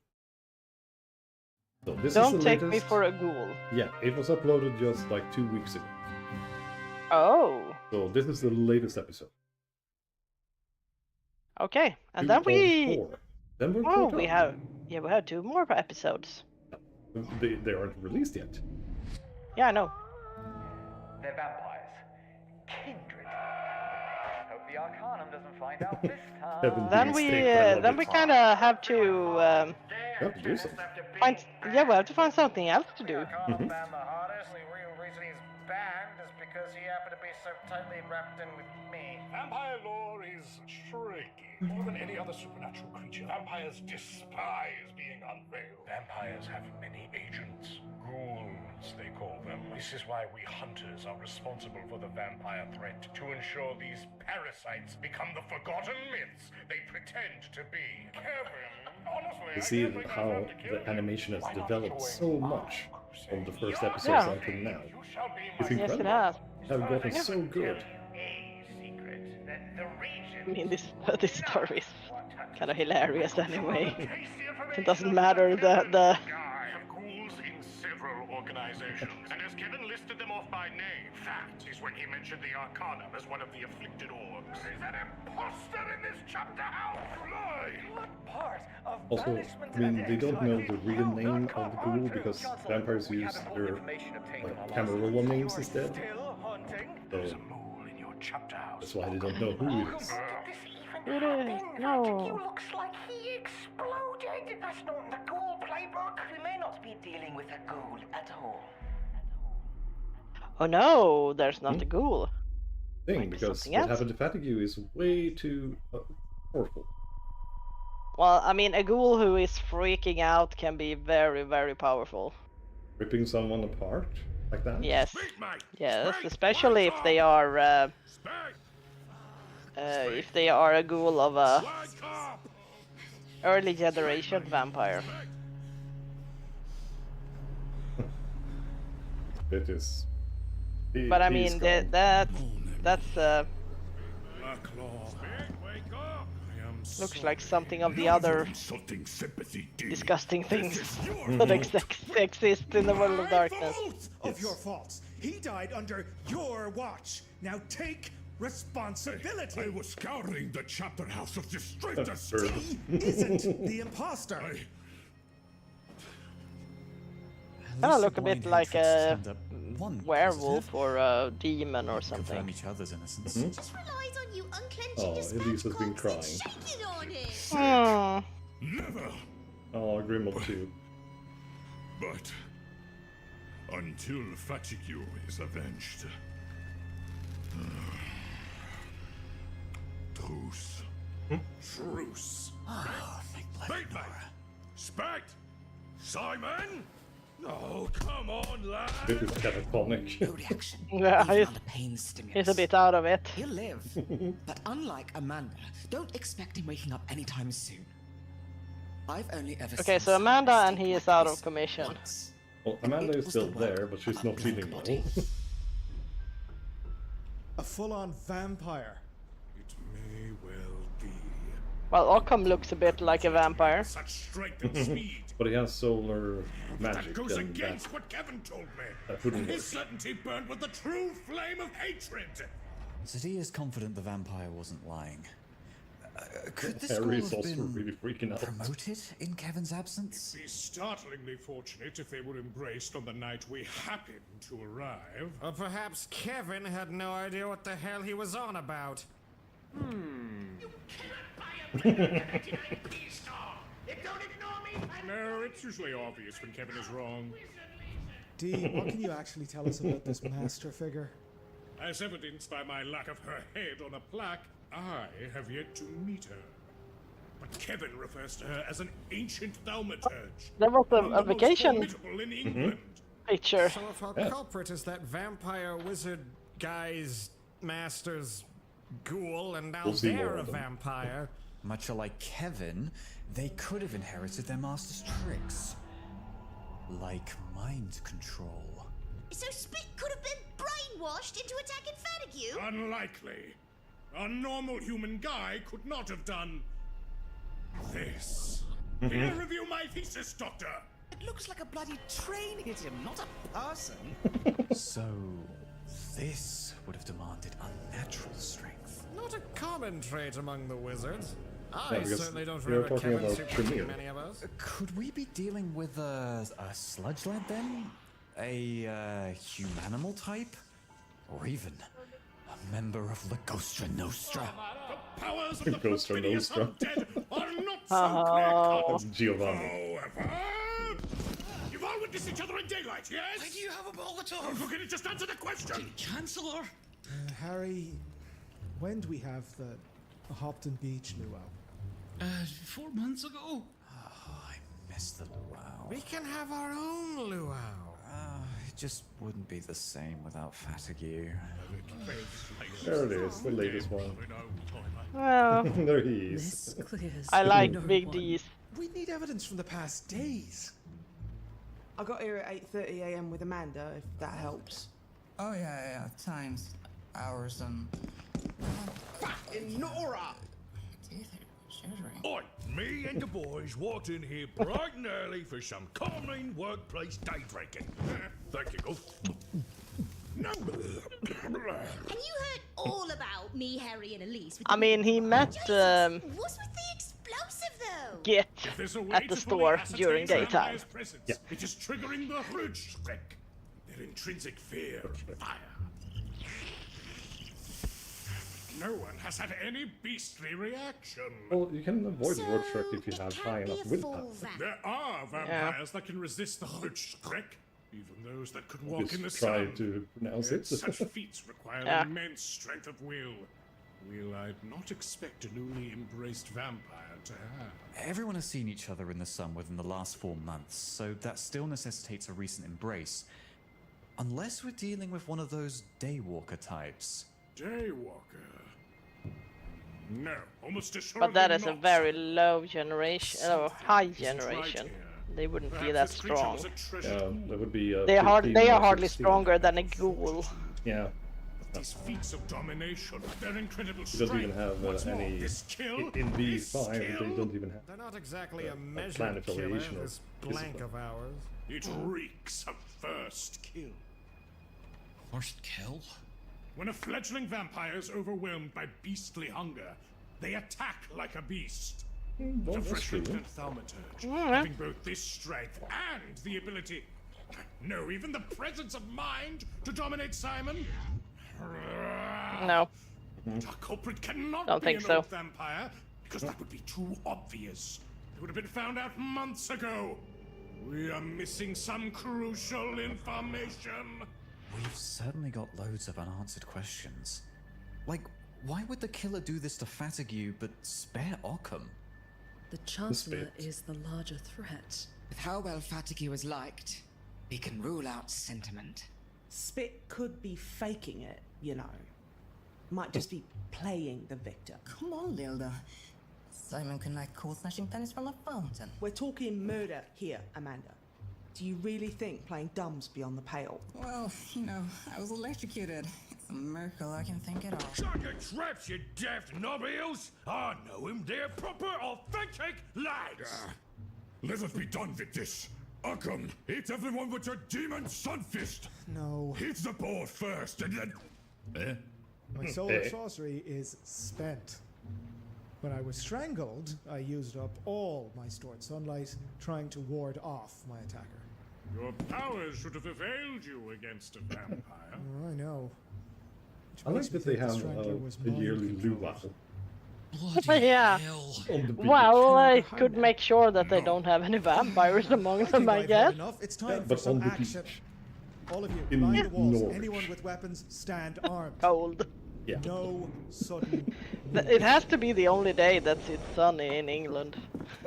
So this Don't is the take me latest. for a ghoul. Yeah, it was uploaded just like 2 weeks ago. Oh, So this is the latest episode. okay. And Two then of we. 4. Then we're Oh, caught we up. have. Yeah, we have 2 more episodes. They aren't released yet. Yeah, I know. They're vampires. Kindred. Hope the Arcanum doesn't find out this time. Then we kind of have to You have to do something. find. Yeah, we have to find something else to do. Found the hardest. The real reason he's banned is because he happened to be so tightly wrapped in with me. Vampire lore is tricky. More than any other supernatural creature, vampires despise being unveiled. Vampires have many agents. Ghouls, they call them. This is why we hunters are responsible for the vampire threat. To ensure these parasites become the forgotten myths they pretend to be. Kevin, honestly, You see how the animation has developed so much from the first episodes Yeah. until now. It's Yes, incredible. it has. Have gotten so good. I mean, this story is kind of hilarious anyway. It doesn't matter the. I have ghouls in several organizations, and as Kevin listed them off by name, that is when he mentioned the Arcanum as one of the afflicted orcs. Is that imposter in this chapter outfly? What part of Also, I mean, they don't know the real name of the ghoul because vampires use their camera roll names instead. So that's why they don't know who it is. It is. No. Looks like he exploded. That's not in the ghoul playbook. We may not be dealing with a ghoul at all. Oh no, there's not a ghoul. Thing, because something what else. happened to Fatigue is way too powerful. Well, I mean, a ghoul who is freaking out can be very, very powerful. Ripping someone apart like that? Yes. Yes, especially if they are a ghoul of a early generation vampire. It is. But I mean, that's looks like something of the other disgusting things that exist in the world of darkness. Of your faults. He died under your watch. Now take responsibility. I was scouring the chapter house of distress. He isn't the imposter. Kind of look a bit like a werewolf or a demon or Confirm something. each other's innocence. Just relies on you unclenching Oh, your Elise has been crying. shaking on it. Hmm. Never. Oh, Grimble too. But until Fatigue is avenged. Truce. Truce. Oh, Wait, mate. Spect. Simon. Oh, come on, lad. This is catatonic. No reaction. Yeah, Even he's, under pain stimulus. he's a bit out of it. He'll live. But unlike Amanda, don't expect him waking up anytime soon. I've only ever Okay, seen so Amanda and he is out of commission. Well, Amanda is still there, but she's not feeling well. A full-on vampire. It may well be. Well, Occam looks a bit like a vampire. Such strength and speed. But he has solar magic. That goes and against what Kevin told me. that wouldn't His work. certainty burned with the true flame of hatred. Zadi is confident the vampire wasn't lying. Could this Harry is school have also been really freaking out. promoted in Kevin's absence? It'd be startlingly fortunate if they were embraced on the night we happened to arrive. Or perhaps Kevin had no idea what the hell he was on about. No, it's usually obvious when Kevin is wrong. Dee, what can you actually tell us about this master figure? As evidenced by my lack of her head on a plaque, I have yet to meet her. But Kevin refers to her as an ancient thaumaturge. There was one of a the most vacation formidable in England. picture. So if our culprit is that vampire wizard guy's master's ghoul, and now We'll see more they're a of them. vampire. Much like Kevin, they could have inherited their master's tricks. Like mind control. So Spit could have been brainwashed into attacking Fatigue? Unlikely. A normal human guy could not have done this. Here, review my thesis, Doctor. It looks like a bloody train hit him, not a person. So, this would have demanded unnatural strength. Not a common trait among the wizards. Yeah, I because certainly don't you're remember talking Kevin about superseding Tremere. many of us. Could we be dealing with a sludge lad then? A humanimal type? Or even a member of La Gostra Nostra? The powers of the Ghost or perfidious Nostra. undead are not so Oh. clear-cut. That's Giovanni. However, you've all witnessed each other in daylight, yes? Why do you have a Molotov? Don't forget to just answer the question. Chancellor? Harry, when do we have the Hopton Beach luau? 4 months ago. Oh, I miss the luau. We can have our own luau. It just wouldn't be the same without fatigue. There it is, the latest one. Well, There he is. I like big D's. We need evidence from the past days. I got here at 8:30 a.m. with Amanda, if that helps. Oh yeah, times, hours, Fucking Nora! Oi, me and the boys walked in here bright and early for some calming workplace day drinking. Thank you, Goof. No. And you heard all about me, Harry, and Elise. With I mean, he met What's with the explosive, though? Git If there's a way at the to fully store ascertain during daytime. vampire's presence, it is triggering the Rudschreck. Their intrinsic fear of fire. No one has had any beastly reaction. Well, you can avoid Rorschach if you have high enough willpower. There are vampires that can resist the Rudschreck, even those that could walk in the Just try sun. to pronounce Yet it. Such feats require Yeah. immense strength of will. Will I'd not expect a newly embraced vampire to have. Everyone has seen each other in the sun within the last 4 months, so that still necessitates a recent embrace. Unless we're dealing with one of those daywalker types. Daywalker? No, almost assuredly But that is a not. very low generation, or high Something isn't right generation. here. They wouldn't be Perhaps that this creature strong. was a treasured Yeah, ghoul. that would be. They are 15 or hardly 16. stronger than a ghoul. Yeah. These feats of domination, their incredible He strength. doesn't even have What's more, any. this kill, In this V5, they skill, don't even have. They're not exactly a plan measured killer, affiliation of this blank discipline. of ours. It reeks of first kill. First kill? When a fledgling vampire is overwhelmed by beastly hunger, they attack like a beast. Well, The that's freshly true. turned thaumaturge, Alright. having both this strength and the ability, no, even the presence of mind to dominate Simon. No. The culprit cannot Don't be think an so. old vampire, because that would be too obvious. It would have been found out months ago. We are missing some crucial information. We've certainly got loads of unanswered questions. Like, Why would the killer do this to Fatigue but spare Occam? The Chancellor is the larger threat. With how well Fatigue was liked, we can rule out sentiment. Spit could be faking it, you know. Might just be playing the victim. Come on, Lilda. Simon can like cool slashing tennis from a fountain. We're talking murder here, Amanda. Do you really think playing dumb's beyond the pale? Well, you know, I was electrocuted. It's a miracle I can think it all. Shut your traps, you daft knobheels! I know him, they're proper, authentic lads! Let us be done with this. Occam, hit everyone with your demon sunfist! No. Hit the board first, and then... My solar sorcery is spent. When I was strangled, I used up all my stored sunlight, trying to ward off my attacker. Your powers should have availed you against a vampire. Oh, I know. Which I like makes me that they think the have strangler was a yearly mind-controlled. luau. Yeah. On the beach. Well, I could make sure that they don't have any vampires among them, I I've guess. had enough. It's time for but some on the action. beach. All of you, In line the walls. Norwich. Anyone with weapons, stand armed. Cold. Yeah. No sudden. It has to be the only day that it's sunny in England.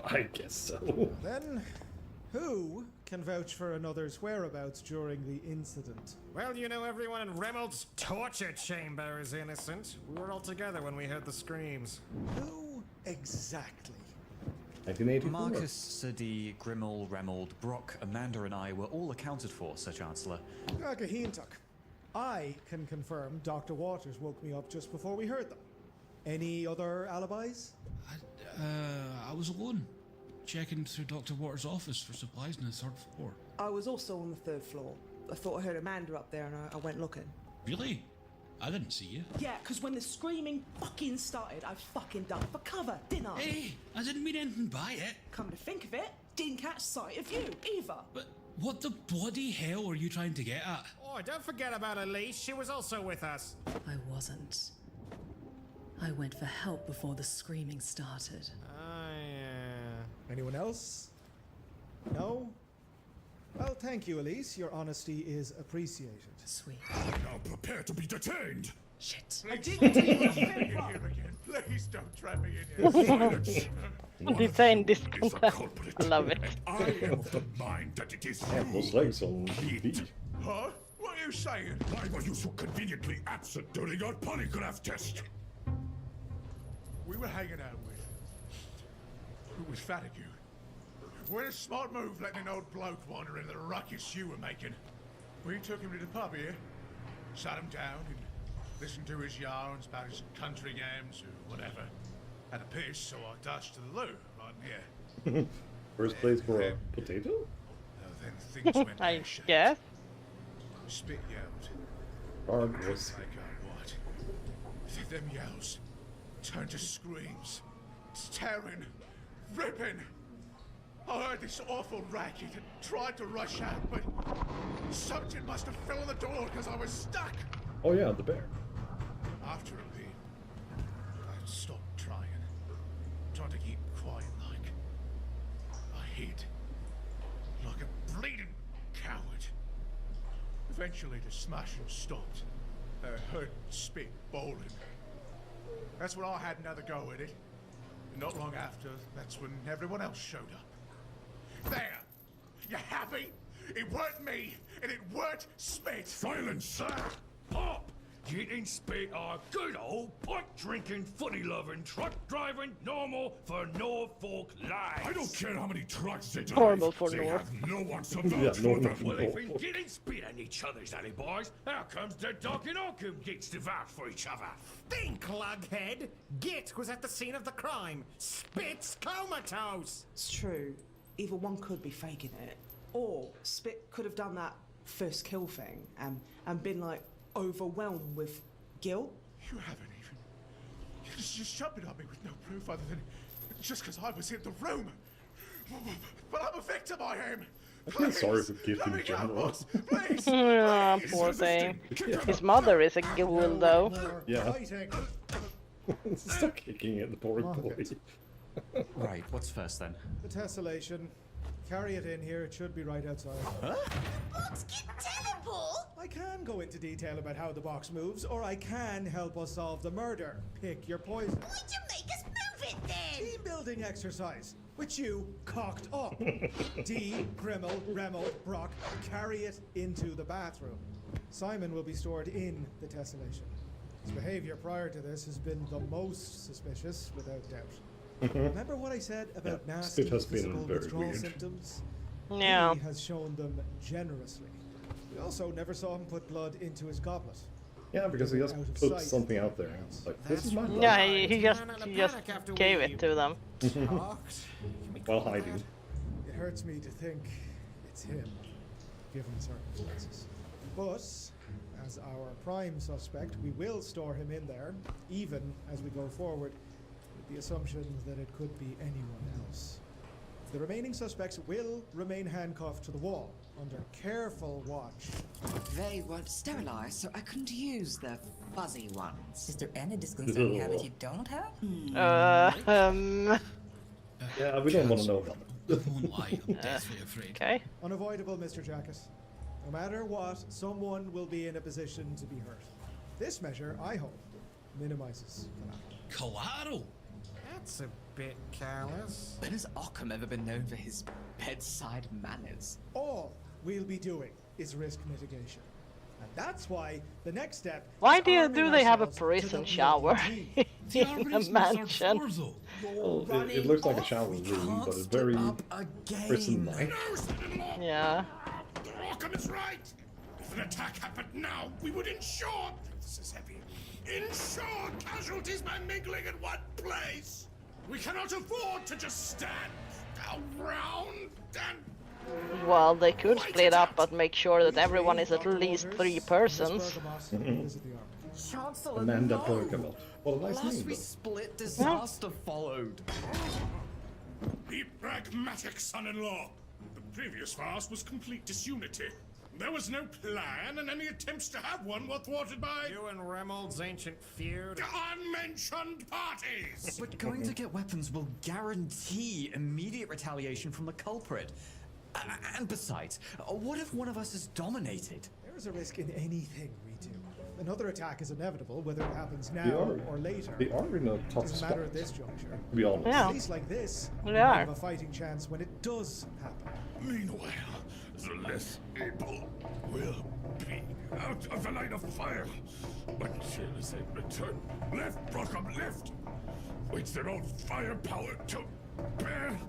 I guess so. Then, who can vouch for another's whereabouts during the incident? Well, you know, everyone in Remold's torture chamber is innocent. We were all together when we heard the screams. Who exactly? 1984. Marcus, Sadi, Grimmel, Remold, Brock, Amanda and I were all accounted for, Sir Chancellor. Gahintuk. I can confirm Dr. Waters woke me up just before we heard them. Any other alibis? I was alone, checking through Dr. Waters' office for supplies on the 3rd floor. I was also on the 3rd floor. I thought I heard Amanda up there and I went looking. Really? I didn't see you. Yeah, because when the screaming fucking started, I fucking ducked for cover, didn't I? Hey, I didn't mean anything by it. Come to think of it, didn't catch sight of you, either. But what the bloody hell are you trying to get at? Oh, don't forget about Elise. She was also with us. I wasn't. I went for help before the screaming started. Anyone else? No? Well, thank you, Elise. Your honesty is appreciated. Sweet. Now prepare to be detained! Shit. I didn't do here again. Please don't trap me in here. Silence! Detain this I love it. I am of the mind that it is Yeah, those legs on TV. Huh? What are you saying? Why were you so conveniently absent during our polygraph test? We were hanging out with Fatigue. We're a smart move letting an old bloke wander into the ruckus you were making. We took him to the pub here, sat him down and listened to his yarns about his country games or whatever. Had a piss, so I dashed to the loo right here. First place for a potato? Then things went I pear-shaped. guess. Spit yelled. Hard was. Like what? Them yells turned to screams. Tearing, ripping. I heard this awful racket and tried to rush out, but something must have fell on the door because I was stuck. Oh yeah, the bear. After a bit, I stopped trying to keep quiet like. I hid, like a bleeding coward. Eventually the smashing stopped. I heard spit bowling. That's when I had another go at it. And not long after, that's when everyone else showed up. There! You happy? It weren't me, and it weren't spit! Silence, sir! Pop! Eating spit are good old pint-drinking, footy-loving, truck-driving, normal for Norfolk lives! I don't care how many trucks they drive. Horrible for they North. have no one to Yeah, vouch for them. Norfolk. Well, they've been getting spit on each other's alley boys. How comes the dog and Occam gets to vouch for each other? Think, lughead! Git was at the scene of the crime. Spit's comatose! It's true. Either one could be faking it, or Spit could have done that first kill thing and been like overwhelmed with guilt. You haven't even. You're just jumping on me with no proof other than just because I was in the room. But I'm a victim, I am. I feel sorry for Gift in general. Please. Ah, poor thing. His mother is a ghoul, though. Yeah. Stop kicking at the poor boy. Right, what's first then? The tessellation. carry it in here. It should be right outside. Huh? Box can teleport? I can go into detail about how the box moves, or I can help us solve the murder. Pick your poison. Why'd you make us move it then? Team building exercise, which you cocked up. D, Grimmel, Remmel, Brock, carry it into the bathroom. Simon will be stored in the tessellation. His behavior prior to this has been the most suspicious, without doubt. Remember what I said about nasty physical withdrawal symptoms? Yeah. He has shown them generously. We also never saw him put blood into his goblet. Yeah, because he just put something out there. It's like, this is my blood. Yeah, he just gave it to them. While hiding. It hurts me to think it's him, given circumstances. But, as our prime suspect, we will store him in there, even as we go forward, with the assumption that it could be anyone else. The remaining suspects will remain handcuffed to the wall, under careful watch. They weren't sterilized, so I couldn't use the fuzzy ones. Is there any disconcerting habit you don't have? Yeah, we don't want to know about it. Won't lie, I'm deathly afraid. Okay. Unavoidable, Mr. Jackus. No matter what, someone will be in a position to be hurt. This measure, I hope, minimizes collateral. That's a bit careless. When has Occam ever been known for his bedside manners? All we'll be doing is risk mitigation. And that's why the next step. Why do they have a prison shower in a mansion? Well, it looks like a shower room, but it's very prison-like. Yeah. Occam is right. If an attack happened now, we would ensure. This is heavy. Ensure casualties by mingling in one place. We cannot afford to just stand around and. Well, they could split up, but make sure that everyone is at least 3 persons. Amanda Bergamot. What a nice Last name, we though. split, disaster followed. Be pragmatic, son-in-law. The previous farce was complete disunity. There was no plan, and any attempts to have one were thwarted by You and Remold's ancient feud. unmentioned parties. But going to get weapons will guarantee immediate retaliation from the culprit. And besides, what if one of us is dominated? There is a risk in anything we do. Another attack is inevitable, whether it happens now or later. They are in a tough Doesn't spot. matter at this juncture. To be honest. Yeah. At least like this, They we are. have a fighting chance when it does happen. Meanwhile, the less able will be out of the line of fire until they return. Left, Brockham, left! With their own firepower to bear.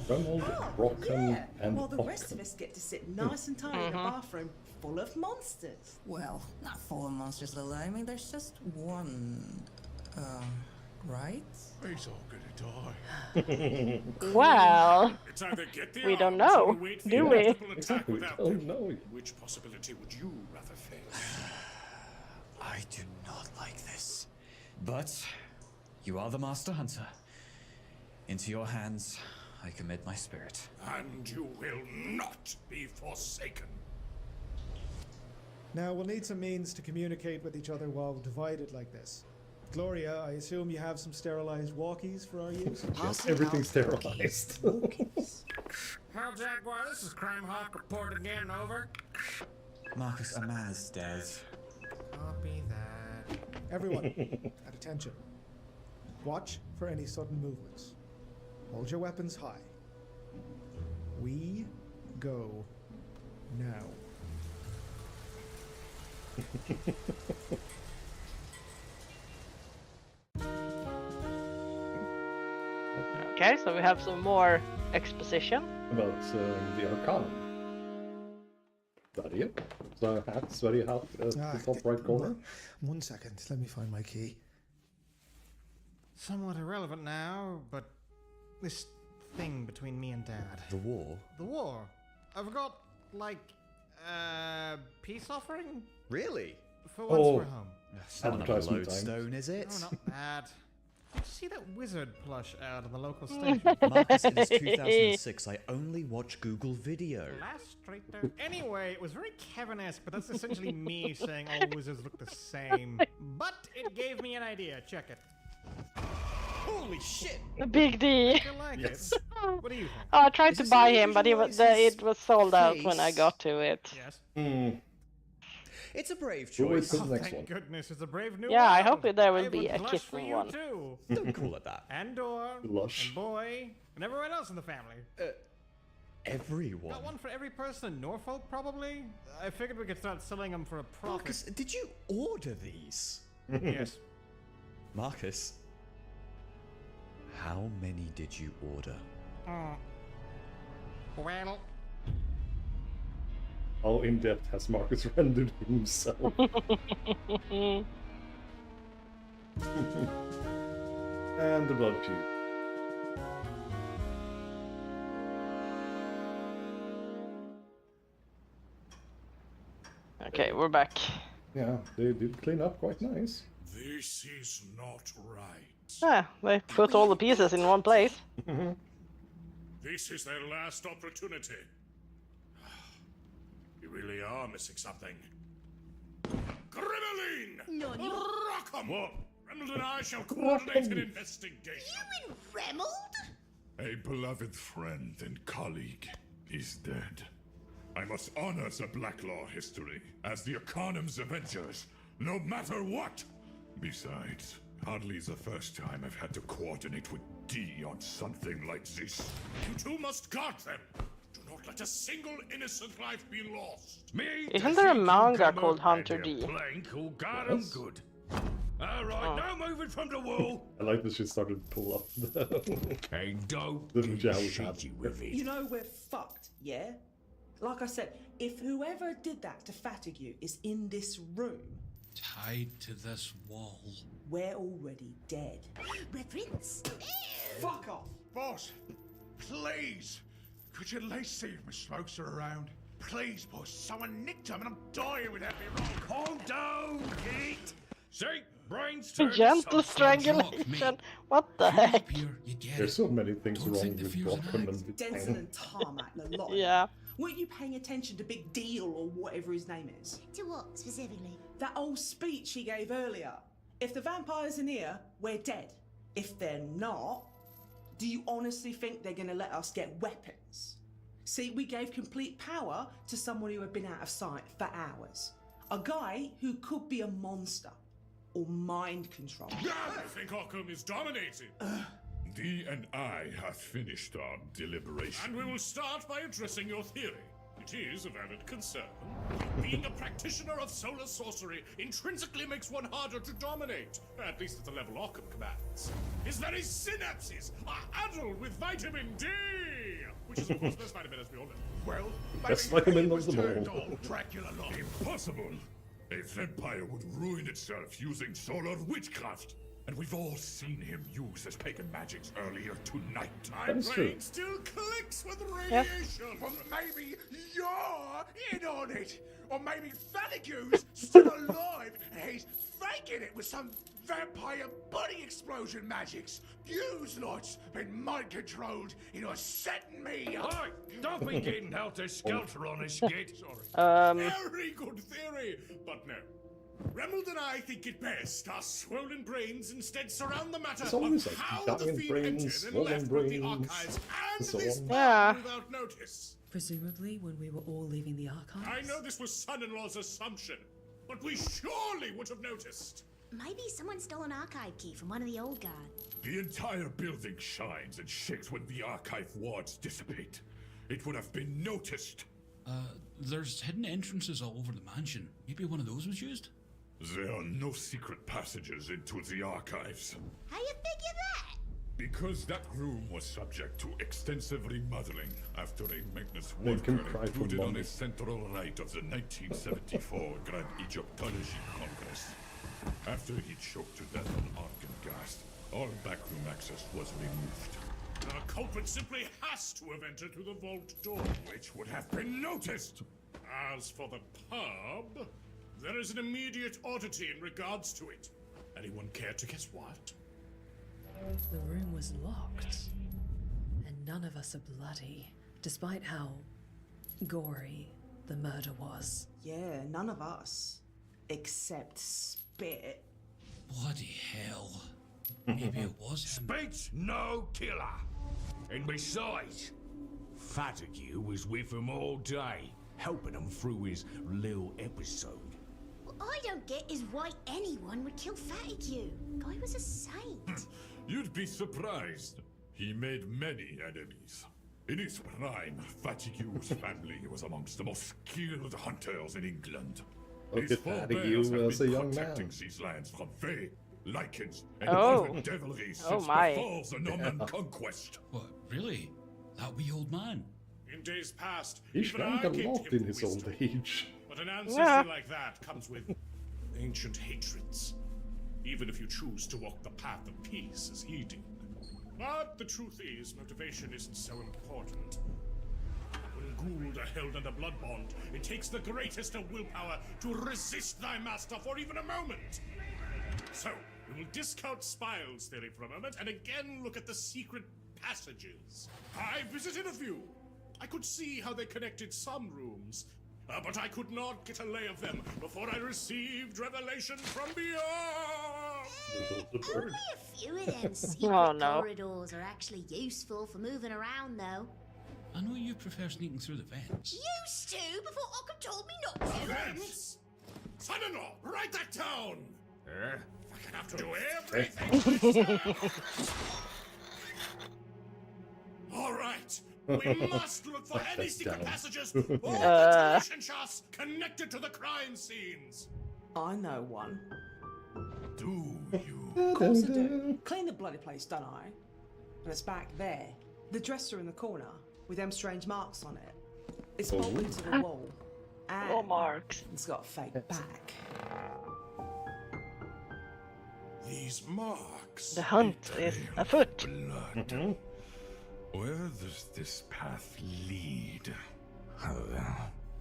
Remold, Brockham, and While the Occam. rest of us get to sit nice and tidy in a bathroom full of monsters. Well, not full of monsters, Lila. I mean, there's just one. Right? He's all gonna die. Well, It's either get the we don't arms or know, wait for do the we? multiple attack Exactly, without we them. don't know. Which possibility would you rather face? I do not like this. But you are the Master Hunter. Into your hands, I commit my spirit. And you will not be forsaken. Now, we'll need some means to communicate with each other while divided like this. Gloria, I assume you have some sterilized walkies for our use? Yes, everything's sterilized. Hell, Jaguar, this is Crime Hawk report again, over. Marcus Amaz dead. Copy that. Everyone, at attention. Watch for any sudden movements. Hold your weapons high. We go now. Okay, so we have some more exposition. About the Arcanum. Sverige. So hat, Sverige hat at the top right corner. 1 second, let me find my key. Somewhat irrelevant now, but this thing between me and Dad. The war? The war. I forgot, like, peace offering? Really? For once we're home. That's not another Advertisement time. lodestone, is it? No, not that. Did you see that wizard plush out on the local station? Marcus, it is 2006. I only watch Google Video. Last straight down. Anyway, it was very Kevin-esque, but that's essentially me saying all wizards look the same. But it gave me an idea. Check it. Holy shit! Big D. Yes. What do you think? Oh, I tried Is to this buy how him, but it was sold out when I face? got to it. Yes. It's a brave We'll wait choice. for the next Thank one. goodness, it's a brave new Yeah, I world. hope there will I be would a blush for kitten you one. too. Don't call it that. Andor, Blush. and Boy, and everyone else in the family. Everyone. Got one for every person in Norfolk, probably? I figured we could start selling them for a profit. Marcus, did you order these? Yes. Marcus, how many did you order? Well, How in depth has Marcus rendered himself? And the blood feud. Okay, we're back. Yeah, they did clean up quite nice. This is not right. Ah, they put all the pieces in one place. This is their last opportunity. You really are missing something. Grimmeline! Nani? Rockham! What? Remald and I shall coordinate an investigation. You and Remald? A beloved friend and colleague is dead. I must honor the Black Law history as the Arcanum's Avengers, no matter what! Besides, hardly the first time I've had to coordinate with D on something like this. You two must guard them! Do not let a single innocent life be lost! Me? Isn't there a manga called Hunter D? Plank who got 'em good. Alright, now moving from the wall! I like that she started to pull up the, and don't the jowls hat. You know we're fucked, yeah? Like I said, if whoever did that to Fatigue is in this room, Tied to this wall. we're already dead. Reference? Fuck off! Boss, please! Could you at least see if my smokes are around? Please, boss, someone nicked them and I'm dying without me wrong. Calm down, Pete! See? Brains turn to Gentle substance. strangulation. What the heck? There's so many things wrong with Gotham and Denson and Tarmac, the lot. Yeah. Weren't you paying attention to Big Deal or whatever his name is? To what specifically? That old speech he gave earlier. If the vampires are near, we're dead. If they're not, do you honestly think they're gonna let us get weapons? See, we gave complete power to someone who had been out of sight for hours. A guy who could be a monster. Or mind control. I think Arkham is dominated. D and I have finished our deliberation. And we will start by addressing your theory. It is a valid concern. Being a practitioner of solar sorcery intrinsically makes one harder to dominate, at least at the level Arkham commands. His very synapses are addled with vitamin D, which is of course the best vitamin as we all know. Well, Best vitamin of them turned all. all Dracula law. Impossible! A vampire would ruin itself using solar witchcraft. And we've all seen him use his pagan magics earlier tonight. My That is true. brain still clicks with radiation. Well, maybe you're in on it. Or maybe Fatigue's still alive and he's faking it with some vampire body explosion magics. You's lot's been mind controlled into setting me up. Hi, don't be getting helter skelter on this skid. Sorry. Very good theory, but no. Remald and I think it best our swollen brains instead surround the matter It's always of like how the dying fiend brains, entered and swollen left with the brains, archives and and so this on. man without notice. Presumably when we were all leaving the archives. I know this was son-in-law's assumption, but we surely would have noticed. Maybe someone stole an archive key from one of the old guard. The entire building shines and shakes when the archive wards dissipate. It would have been noticed. There's hidden entrances all over the mansion. Maybe one of those was used? There are no secret passages into the archives. How you figure that? Because that room was subject to extensive remodeling after a maintenance They can worker cry for included on money. a central rite of the 1974 Grand Egyptology Congress. After he choked to death on argon gas, all backroom access was removed. The culprit simply has to have entered through the vault door, which would have been noticed. As for the pub, there is an immediate oddity in regards to it. Anyone care to guess what? The room was locked, and none of us are bloody, despite how gory the murder was. Yeah, none of us. Except Spit. Bloody hell. Maybe it was him. Speech no killer. And besides, Fatigue was with him all day, helping him through his little episode. What I don't get is why anyone would kill Fatigue. Guy was a saint. You'd be surprised. He made many enemies. In his prime, Fatigue's family was amongst the most skilled hunters in England. Look His at Fatigue forebears have as a been young protecting man. these lands from Fae, Lycans, and Oh. other devilry since Oh my. before the Norman conquest. What, really? That wee old man? In days past, He even I shrank a gave lot him in his old wisdom. age. But an ancestor like that comes with ancient hatreds. Even if you choose to walk the path of peace as he did. But the truth is, motivation isn't so important. When Gould are held under blood bond, it takes the greatest of willpower to resist thy master for even a moment. So, we will discount Spile's theory for a moment and again look at the secret passages. I visited a few. I could see how they connected some rooms, but I could not get a lay of them before I received revelation from beyond. Only a few of them secret Oh, no. corridors are actually useful for moving around, though. I know you prefer sneaking through the vents. Used to before Occam told me not to. Vents! Son-in-law, write that down! I have to do everything. All right. We must look for any secret down. passages or ventilation shafts connected to the crime scenes. I know one. Do you? Of course I do. Clean the bloody place, don't I? And it's back there. The dresser in the corner with them strange marks on it. It's bolted to the wall. And Oh, marks. it's got a fake back. These marks. The hunt is afoot. Blood. Where does this path lead?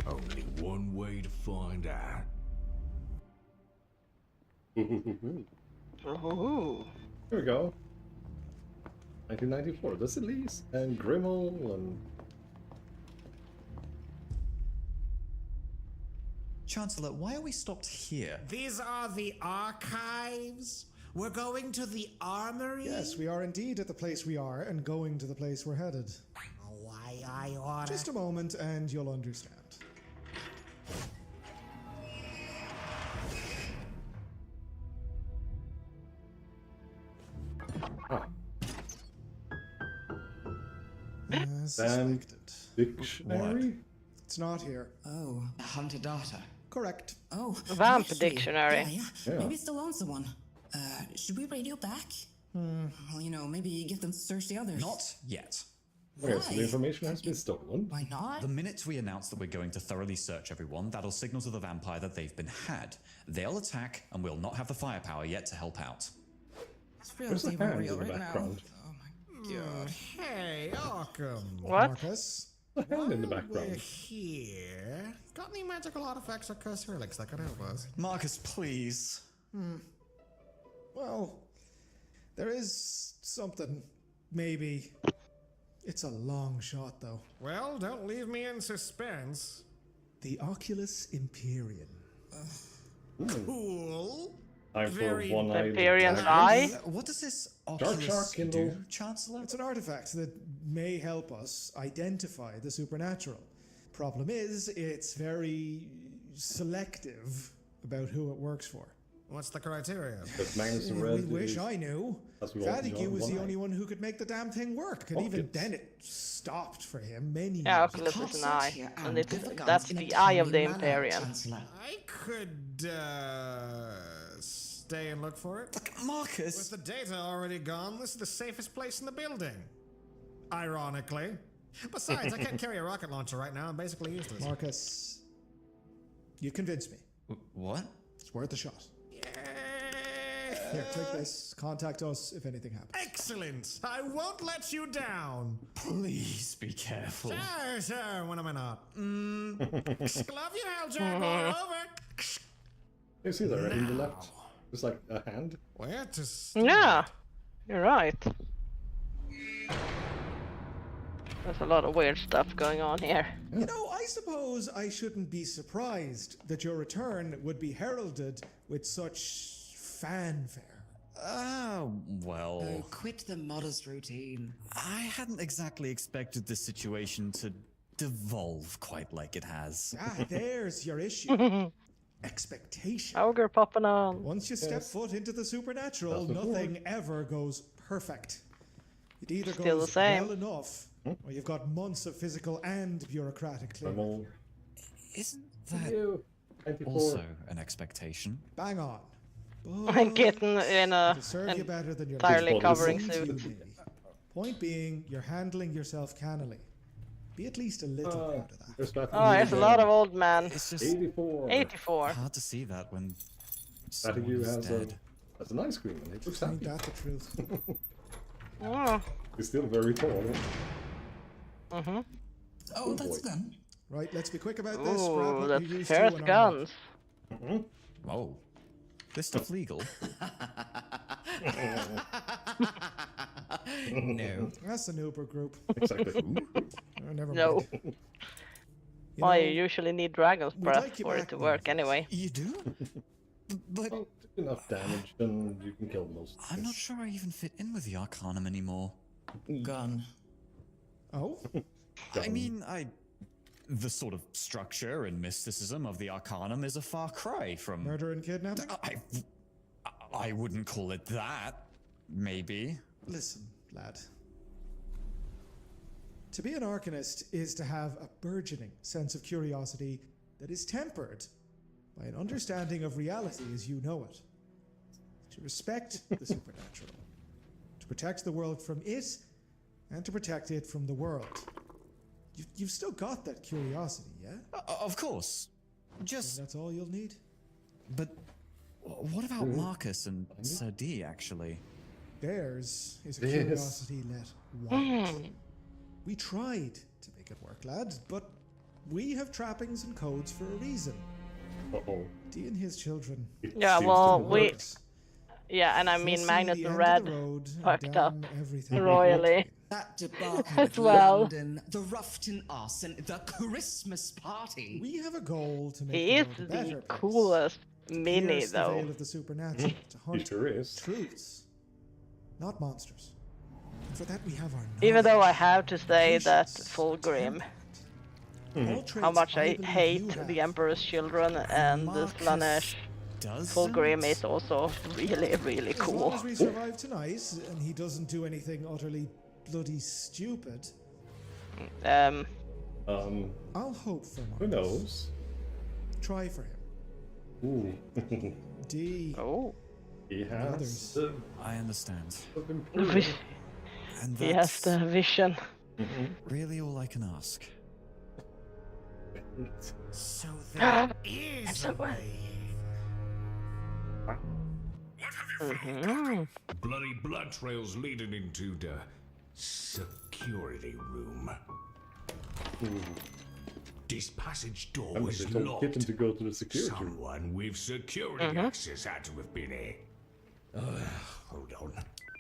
Only one way to find out. Ooh. Here we go. 1994. That's Elise and Grimmel and Chancellor, why are we stopped here? These are the archives? We're going to the armory? Yes, we are indeed at the place we are and going to the place we're headed. Why I oughta... Just a moment and you'll understand. As Sam suspected. Dictionary? It's not here. Oh, hunter data. Correct. Oh, Vamp actually, dictionary. Yeah. Maybe it's the lonesome one. Should we radio back? Well, you know, maybe get them to search the others. Not yet. Okay, so the information has been stolen. Why not? The minute we announce that we're going to thoroughly search everyone, that'll signal to the vampire that they've been had. They'll attack, and we'll not have the firepower yet to help out. It's Where's the relatively hand real in the right now. background? Oh my god. Hey, Occam. What? Marcus? The hand in the We're background. here. Got any magical artifacts or cursed relics that could help us? Marcus, please. Well, there is something. Maybe. It's a long shot, though. Well, don't leave me in suspense. The Oculus Imperium. Cool. Time for Very one-eyed Imperium's daggers. eye? What does this Shark, Oculus Kindle. do, Chancellor? It's an artifact that may help us identify the supernatural. Problem is, it's very selective about who it works for. What's the criteria? But Magnus and We Red wish is- I knew. That's what we all Fatigue know, was one the eye. only one who could make the damn thing work, and even Oculus. then it stopped for him many Yeah, years. Oculus Can't is an search eye, here and and it's, get the guns that's in a the eye of the timely manner, Imperium. Chancellor. I could, stay and look for it. Marcus! With the data already gone, this is the safest place in the building. Ironically. Besides, I can't carry a rocket launcher right now. I'm basically useless. Marcus, you convinced me. What? It's worth a shot. Here, take this. Contact us if anything happens. Excellent. I won't let you down. Please be careful. Sure. When am I not? Love you, Helljack. All over. You see there in the left? It's like a hand. Where to Yeah, you're right. There's a lot of weird stuff going on here. You know, I suppose I shouldn't be surprised that your return would be heralded with such fanfare. Well... Oh, quit the modest routine. I hadn't exactly expected this situation to devolve quite like it has. There's your issue. Expectation. Ogre popping on. Once you step foot into the supernatural, nothing ever goes perfect. It either Still goes the same. well enough, or you've got months of physical and bureaucratic clearing. Isn't that also an expectation? Bang on. And getting in a It'll serve you better than your entirely life. covering Listen to suit. me. Point being, you're handling yourself cannily. Be at least a little proud of that. Oh, there's a lot of old man. It's just 84. 84. hard to see that when Static someone's dead. has an ice cream and he looks Ain't happy. that the truth? Oh. He's still very tall. Mm-hmm. Oh, that's done. Right, let's be quick about this. Grab Ooh, what that's you're used to Ferris and on guns. Oh, this stuff legal? No. That's an Uber group. Exactly. Oh, never No. mind. Why, know, you usually need Dragon's we'd Breath like you for it back to then. work anyway. You do? But Well, enough damage, then you can kill most. I'm not sure I even fit in with the Arcanum anymore. Gone. Oh? I mean, the sort of structure and mysticism of the Arcanum is a far cry from... Murder and kidnapping? I wouldn't call it that. Maybe. Listen, lad. To be an Arcanist is to have a burgeoning sense of curiosity that is tempered by an understanding of reality as you know it. To respect the supernatural. To protect the world from it, and to protect it from the world. You've still got that curiosity, yeah? Of course. Just... And that's all you'll need. But what about Marcus and Sir D, actually? Theirs is a curiosity let wild. We tried to make it work, lad, but we have trappings and codes for a reason. Uh-oh. D and his children. Yeah, well, we... Yeah, and I mean See Magnus the the end Red of the road, fucked up damn everything. royally. That debacle As with well. London, the Ruffton arson, the Christmas party. We have a goal to make He is the world a better the place. coolest mini, Pierce the though. veil of the supernatural to hunt sure is. truths, not monsters. And for that we have our Even though I knowledge, have to say that patience, Fulgrim, all how traits much I believe hate you have. the Emperor's Children and the Slanesh, Fulgrim is also really, really As cool. long as we survive tonight, and he doesn't do anything utterly bloody stupid, I'll hope for Marcus. Who knows? Try for him. Ooh. D. Oh. He has. Others. I understand. And He has the vision. really all I can ask. So there is That's a way. Bloody blood trails leading into the security room. This passage door I'm is just told locked. Kitten to go to the security room. Someone with security access had to have been here. Hold on.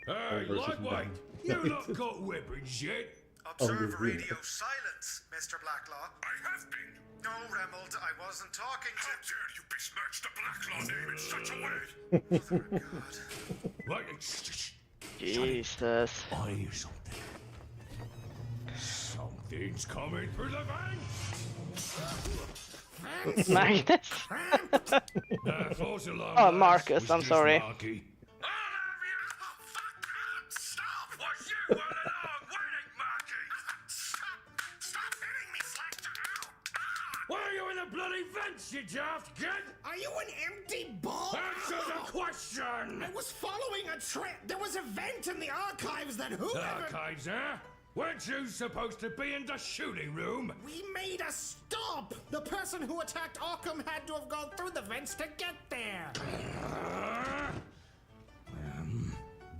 Hey, versus lightweight, you not got weapons yet? Observe Radio silence, Mr. Blacklaw. I have been. No, Remold, I wasn't talking to... How dare you besmirch the Blacklaw name in such a way? Mother Right, Jesus. I hear something. Something's coming through the vent. Magnus. False alarm, Oh, lads. Marcus, Was I'm just sorry. Marky. Stop! Was you all along waiting, Marky? Stop hitting me, Slacker! Why are you in the bloody vents, you daft kid? Are you an empty ball? Answer the question! I was following a trend. There was a vent in the archives that whoever... Archives, eh? Weren't you supposed to be in the shooting room? We made a stop! The person who attacked Arkham had to have gone through the vents to get there!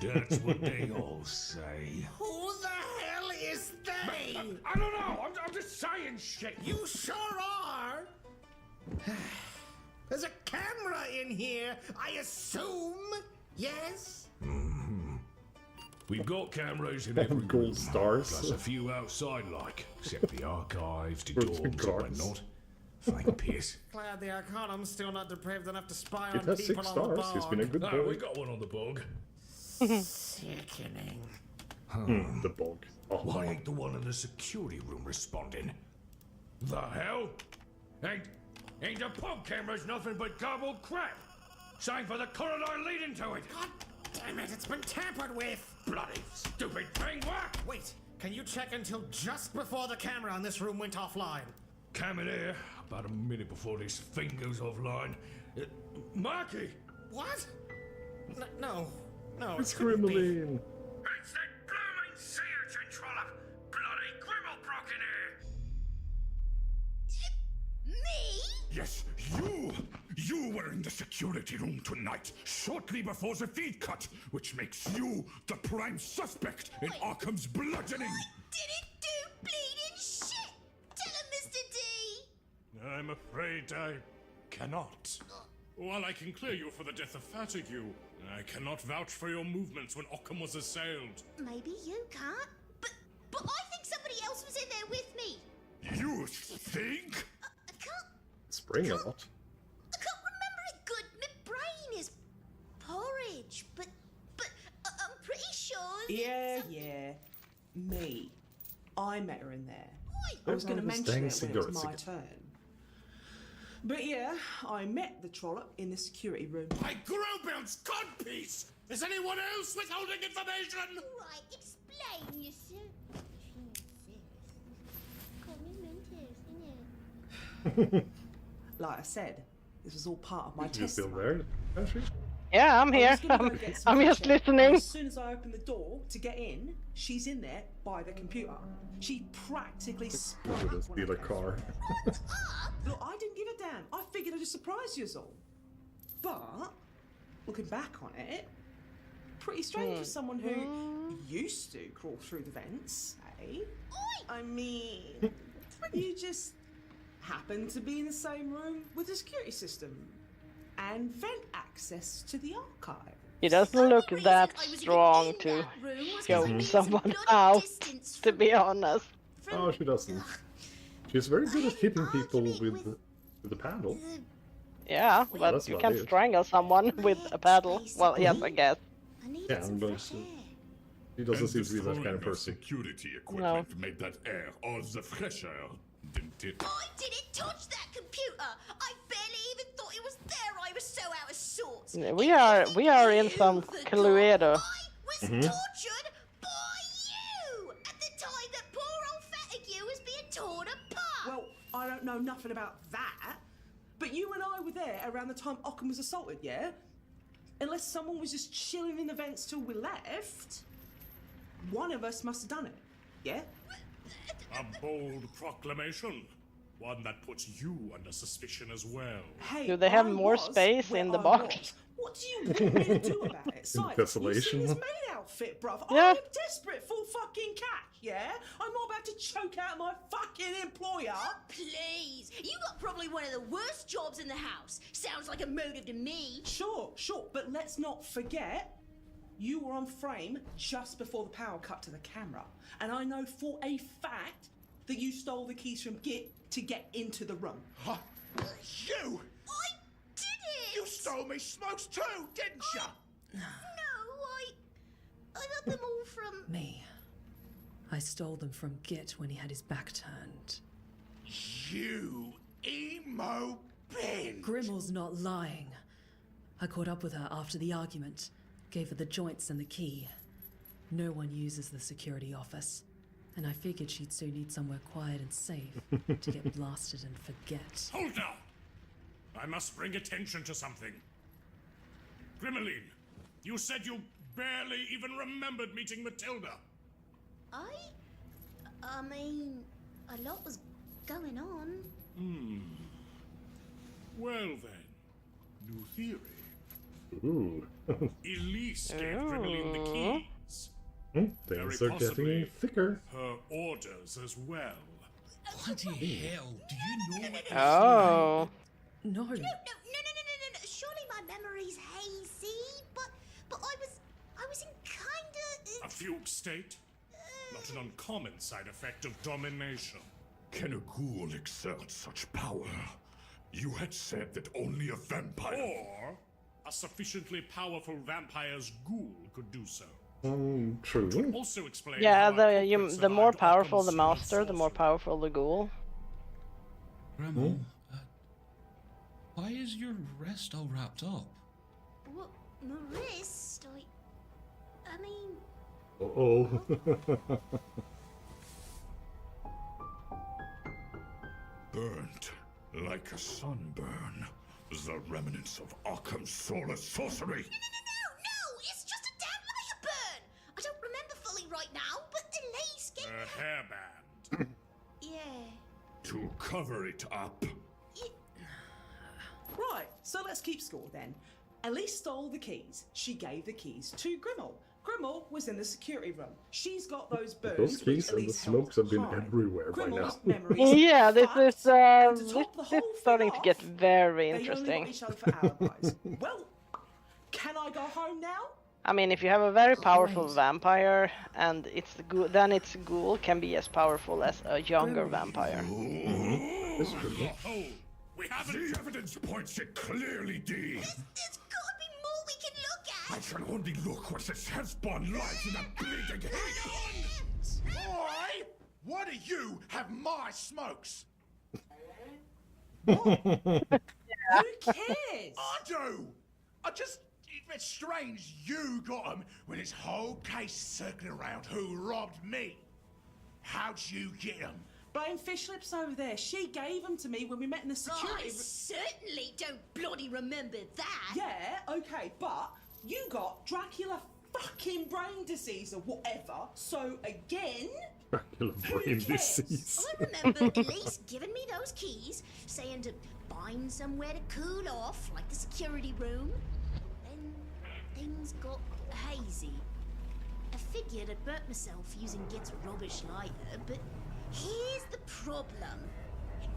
That's what they all say. Who the hell is they? I don't know. I'm just saying shit. You sure are! There's a camera in here, I assume? Yes? We've got cameras in every Gold room, stars. plus a few outside, like, except the archives, the Birds and dorms, and guards. whatnot. Fine, Pierce. Glad the Arcanum's still not depraved enough to spy It on has 6 people on the stars. He's bog. been a good boy. We got one on the bog. Sickening. The bog. Oh. Why ain't the one in the security room responding? The hell? Ain't the pub cameras nothing but garbled crap? Sign for the corridor leading to it. God damn it, it's been tampered with. Bloody stupid thing, what? Wait, can you check until just before the camera in this room went offline? Came in here about a minute before this thing goes offline. Marky! What? No, It's Gremlin. It's that blooming sea urchin trollop! Bloody Grimmel broke in here! Me? Yes, you! You were in the security room tonight, shortly before the feed cut, which makes you the prime suspect in Arkham's bludgeoning! Didn't do bleeding shit! Tell him, Mr. D! I'm afraid I cannot. While I can clear you for the death of Fatigue, I cannot vouch for your movements when Occam was assailed. Maybe you can't, but I think somebody else was in there with me. You think? I can't Spraying a lot. remember it good. My brain is porridge, but I'm pretty sure. Yeah. Me. I met her in there. I was going to Those mention dang it when it was cigarettes my again. turn. But yeah, I met the trollop in the security room. My Growbounce codpiece! Is anyone else withholding information? Right, explain yourself. Like I said, this was all part of my You still testimony. there, Janshi? Yeah, I'm I here. was gonna go get some I'm fresh just air, listening. and as soon as I open the door to get in, she's in there by the computer. She practically sprung Would up have when I steal a came car. Look, I didn't give a damn. I figured I'd just surprise you all. But, looking back on it, pretty strange for someone who used to crawl through the vents, eh? I mean, you just happened to be in the same room with the security system and vent access to the archive. He doesn't look that strong to show someone out, to be honest. Oh, she doesn't. She's very good at hitting people with the paddle. Yeah, but that's you about can it. strangle someone with a paddle. Well, yes, I guess. Yeah, but she doesn't seem to be that kind of person. Security equipment made that air all the fresher, didn't it? I didn't touch that computer. I barely even thought it was there. I was so out of sorts. We are in some Cluedo. Was tortured by you at the time that poor old Fatigue was being torn apart. Well, I don't know nothing about that, but you and I were there around the time Occam was assaulted, yeah? Unless someone was just chilling in the vents till we left, one of us must have done it, yeah? A bold proclamation. One that puts you under suspicion as well. Hey, Do they have I more was space where in the I box? was. What do you want me to do about it? Silas, you see desolation. this maid outfit, bruv? Yeah. I'm desperate for fucking cash, yeah? I'm not about to choke out my fucking employer. Please, you got probably one of the worst jobs in the house. Sounds like a motive to me. Sure, but let's not forget, you were on frame just before the power cut to the camera. And I know for a fact that you stole the keys from Git to get into the room. Huh? You! I did it! You stole me smokes too, didn't you? No, I got them all from... Me. I stole them from Git when he had his back turned. You emo bin! Grimmel's not lying. I caught up with her after the argument, gave her the joints and the key. No one uses the security office, and I figured she'd soon need somewhere quiet and safe to get blasted and forget. Hold now! I must bring attention to something. Grimmeline, you said you barely even remembered meeting Matilda. I mean, a lot was going on. Well then, new theory. Ooh. Elise gave Grimmeline the keys. Things are getting thicker. Her orders as well. Bloody hell, do you know what Oh. No. No. Surely my memory's hazy, but I was in kinda... A fugue state? Not an uncommon side effect of domination. can a ghoul exert such power? You had said that only a vampire... Or a sufficiently powerful vampire's ghoul could do so. True. Also explain Yeah, how the more powerful the master, the more powerful the ghoul. Grandma, why is your wrist all wrapped up? What? My wrist? I mean... Uh-oh. Burnt like a sunburn. The remnants of Occam's soulless sorcery. No! It's just a damn lighter burn! I don't remember fully right now, but Elise gave me... A hairband. Yeah. To cover it up. Right, so let's keep score then. Elise stole the keys. She gave the keys to Grimmel. Grimmel was in the security room. She's got those burns. Those keys and the Elise smokes have been held high. everywhere by now. Grimmel's memories Yeah, this is top the whole starting to get very They only got interesting. each other for alibis. Well, can I go home now? I mean, if you have a very powerful vampire and it's the ghoul, then its ghoul can be as powerful as a younger vampire. That's true. Oh, we have the evidence points it clearly, D. There's gotta be more we can look at! I shall only look where this hellspawn lies in a bleeding heat. Boy, why do you have my smokes? Who cares? I do. It's strange you got them when this whole case circling around who robbed me. How'd you get them? Blame Fishlips over there. She gave them to me when we met in the security I certainly don't bloody remember that! Yeah, okay, but you got Dracula fucking brain disease or whatever, so again... Dracula brain disease. I remember Elise giving me those keys, saying to find somewhere to cool off, like the security room. Then things got hazy. I figured I'd burnt myself using Git's rubbish lighter, but here's the problem.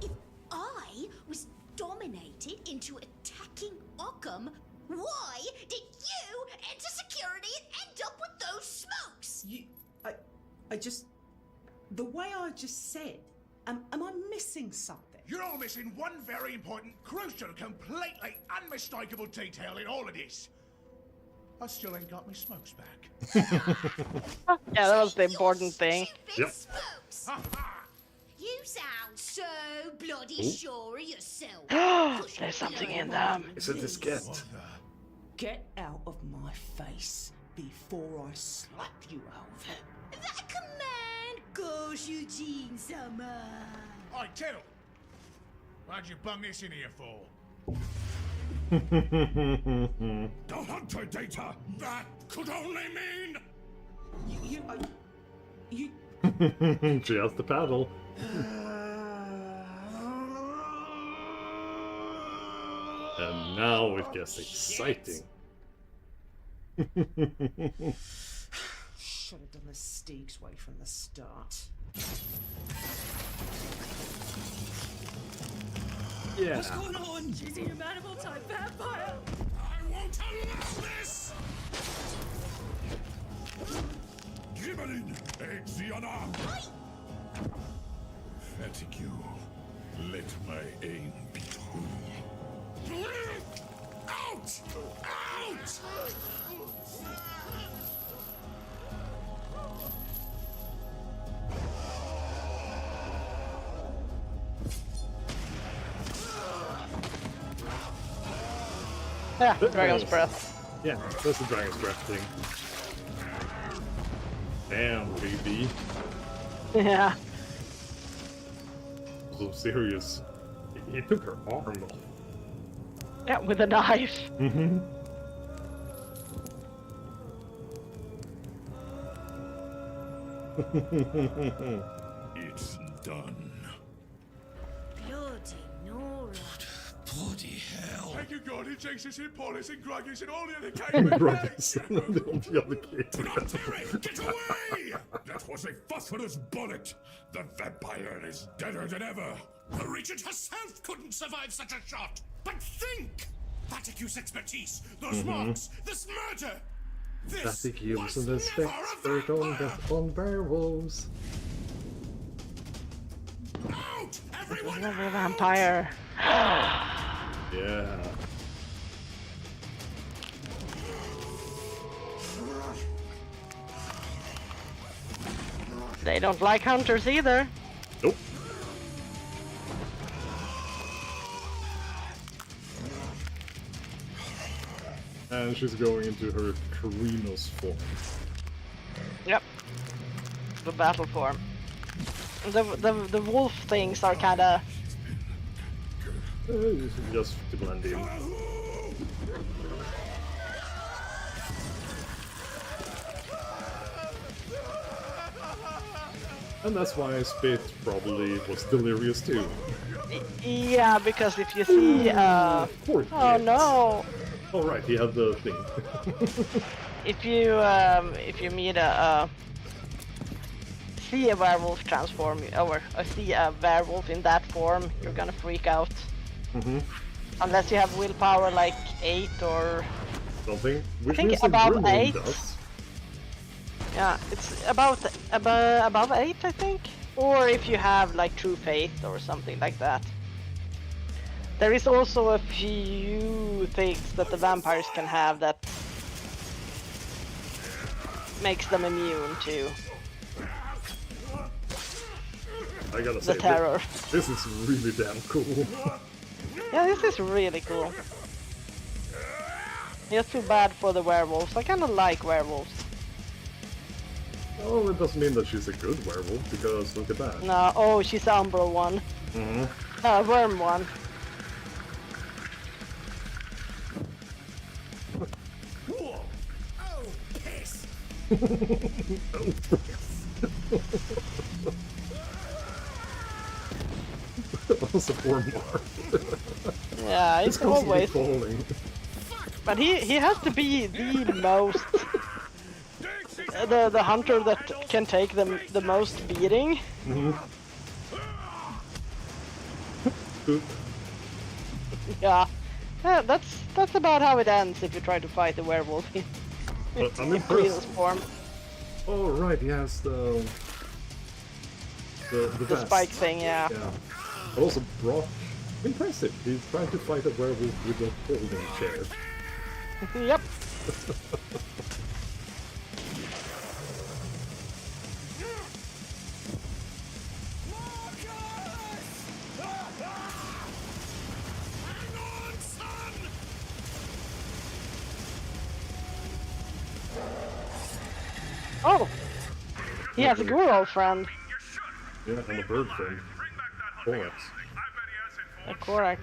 If I was dominated into attacking Occam, why did you enter security and end up with those smokes? I just... The way I just said, am I missing something? You're missing one very important, crucial, completely unmistakable detail in all of this. I still ain't got my smokes back. Yeah, that was the important thing. Yep. Smokes. You sound so bloody sure of yourself. There's something in them. It's a diskette. Get out of my face before I slap you over. That command goes Eugene Summer. Oi, Till! Why'd you bung this in here for? The hunter data! That could only mean... You... She has the paddle. And now it gets exciting. Should have done the Steeg's way from the start. Yeah. What's going on? She's a humanimal type vampire! I won't allow this! Gibberlin, Exiana! Fatigue, let my aim be true. Out! Out! Yeah, Dragon's Breath. Yeah, that's the Dragon's Breath thing. Damn, baby. Yeah. So serious. He took her arm off. Yeah, with a knife. Mm-hmm. It's done. Bloody Nora. Bloody hell. Thank you, God, it takes us in Polis and Gruggies and all the other Gruggies and the other kids. Get away! That was a phosphorus bullet. The vampire is deader than ever. The Regent herself couldn't survive such a shot. But think! Vaticu's expertise, those marks, this murder. This Vaticu was was an never a expert on werewolves. Out! Another vampire. Yeah. They don't like hunters either. Nope. And she's going into her Karinos form. Yep. The battle form. The wolf things are kinda... Just to blend in. And that's why Spit probably was delirious too. Yeah, because if you see... oh no! Oh right, he had the thing. if you meet see a werewolf transform, or see a werewolf in that form, you're gonna freak out. Unless you have willpower like 8 or something. Which I think means above that 8. Does. Yeah, it's above 8, I think. Or if you have like true faith or something like that. There is also a few things that the vampires can have that makes them immune to I gotta the say, terror. This is really damn cool. Yeah, this is really cool. It's too bad for the werewolves. I kinda like werewolves. Oh, it doesn't mean that she's a good werewolf, because look at that. No, oh, she's the umbral one. Worm one. Oh, piss! Also poor Mark. Yeah, it's always. Falling. But he has to be the most the hunter that can take the most beating. Yeah. That's about how it ends if you try to fight the werewolf in Queen's form. Oh right, he has the spike thing, yeah. But also Brock, impressive. He's trying to fight a werewolf with a folding chair. Yep. Oh! He has a girl friend. Yeah, and a bird friend. Corax. A Corax.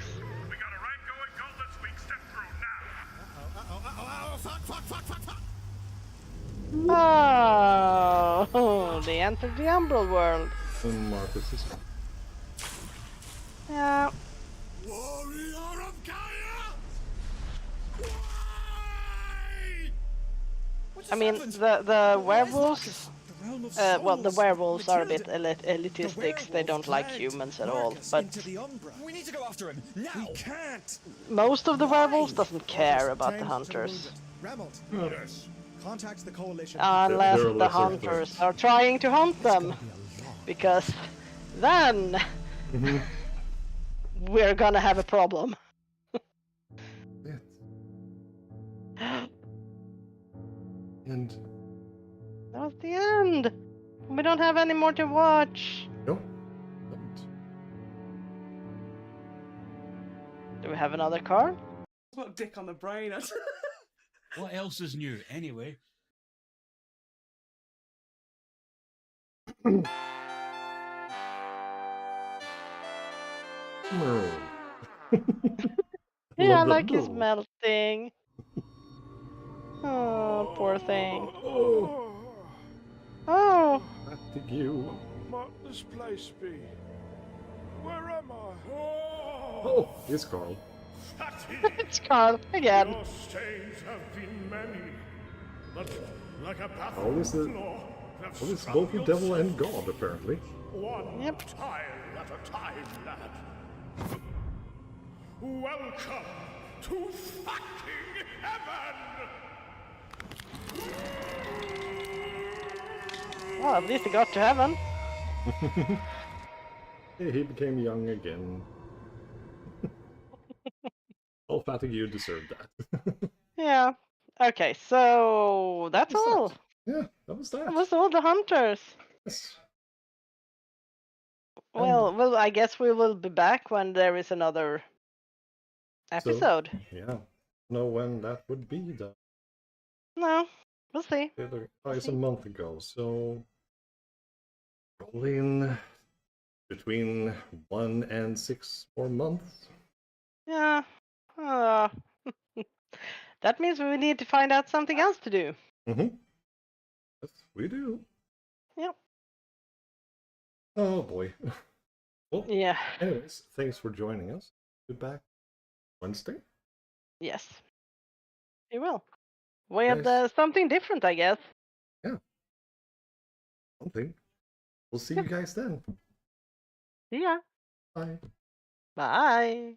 Oh, they entered the Umbral world. And Marcus is... Yeah. Warrior of Gaia! I mean, the werewolves... well, the werewolves are a bit elitistic. They don't like humans at all, but... We need to go after him, now! We can't! Most of the werewolves doesn't care about the hunters. Yes. Contact the coalition. Unless the hunters are trying to hunt them. Because then... we're gonna have a problem. And... that was the end! We don't have any more to watch! No. Do we have another card? What dick on the brain? What else is new, anyway? Yeah, I like his melting. Oh, poor thing. Oh! Thank you. What might this place be? Where am I? Oh, it's Carl. It's Carl, again. Your stains have been many, but like a path Oh, this is both the devil and God, apparently. one tile at a time, lad. Welcome to fucking heaven! Well, at least he got to heaven. He became young again. All fatigue, you deserve that. Yeah. Okay, so that's all. Yeah, that was that. That was all the hunters. Yes. Well, I guess we will be back when there is another episode. So, yeah. Know when that would be though. No, we'll see. It's a month ago, so probably between 1 and 6 more months. Yeah. That means we need to find out something else to do. Mm-hmm. Yes, we do. Yep. Oh boy. Well, yeah. Anyways, thanks for joining us. Be back Wednesday. Yes. You will. With something different, I guess. Yeah. Something. We'll see you guys then. See ya. Bye. Bye.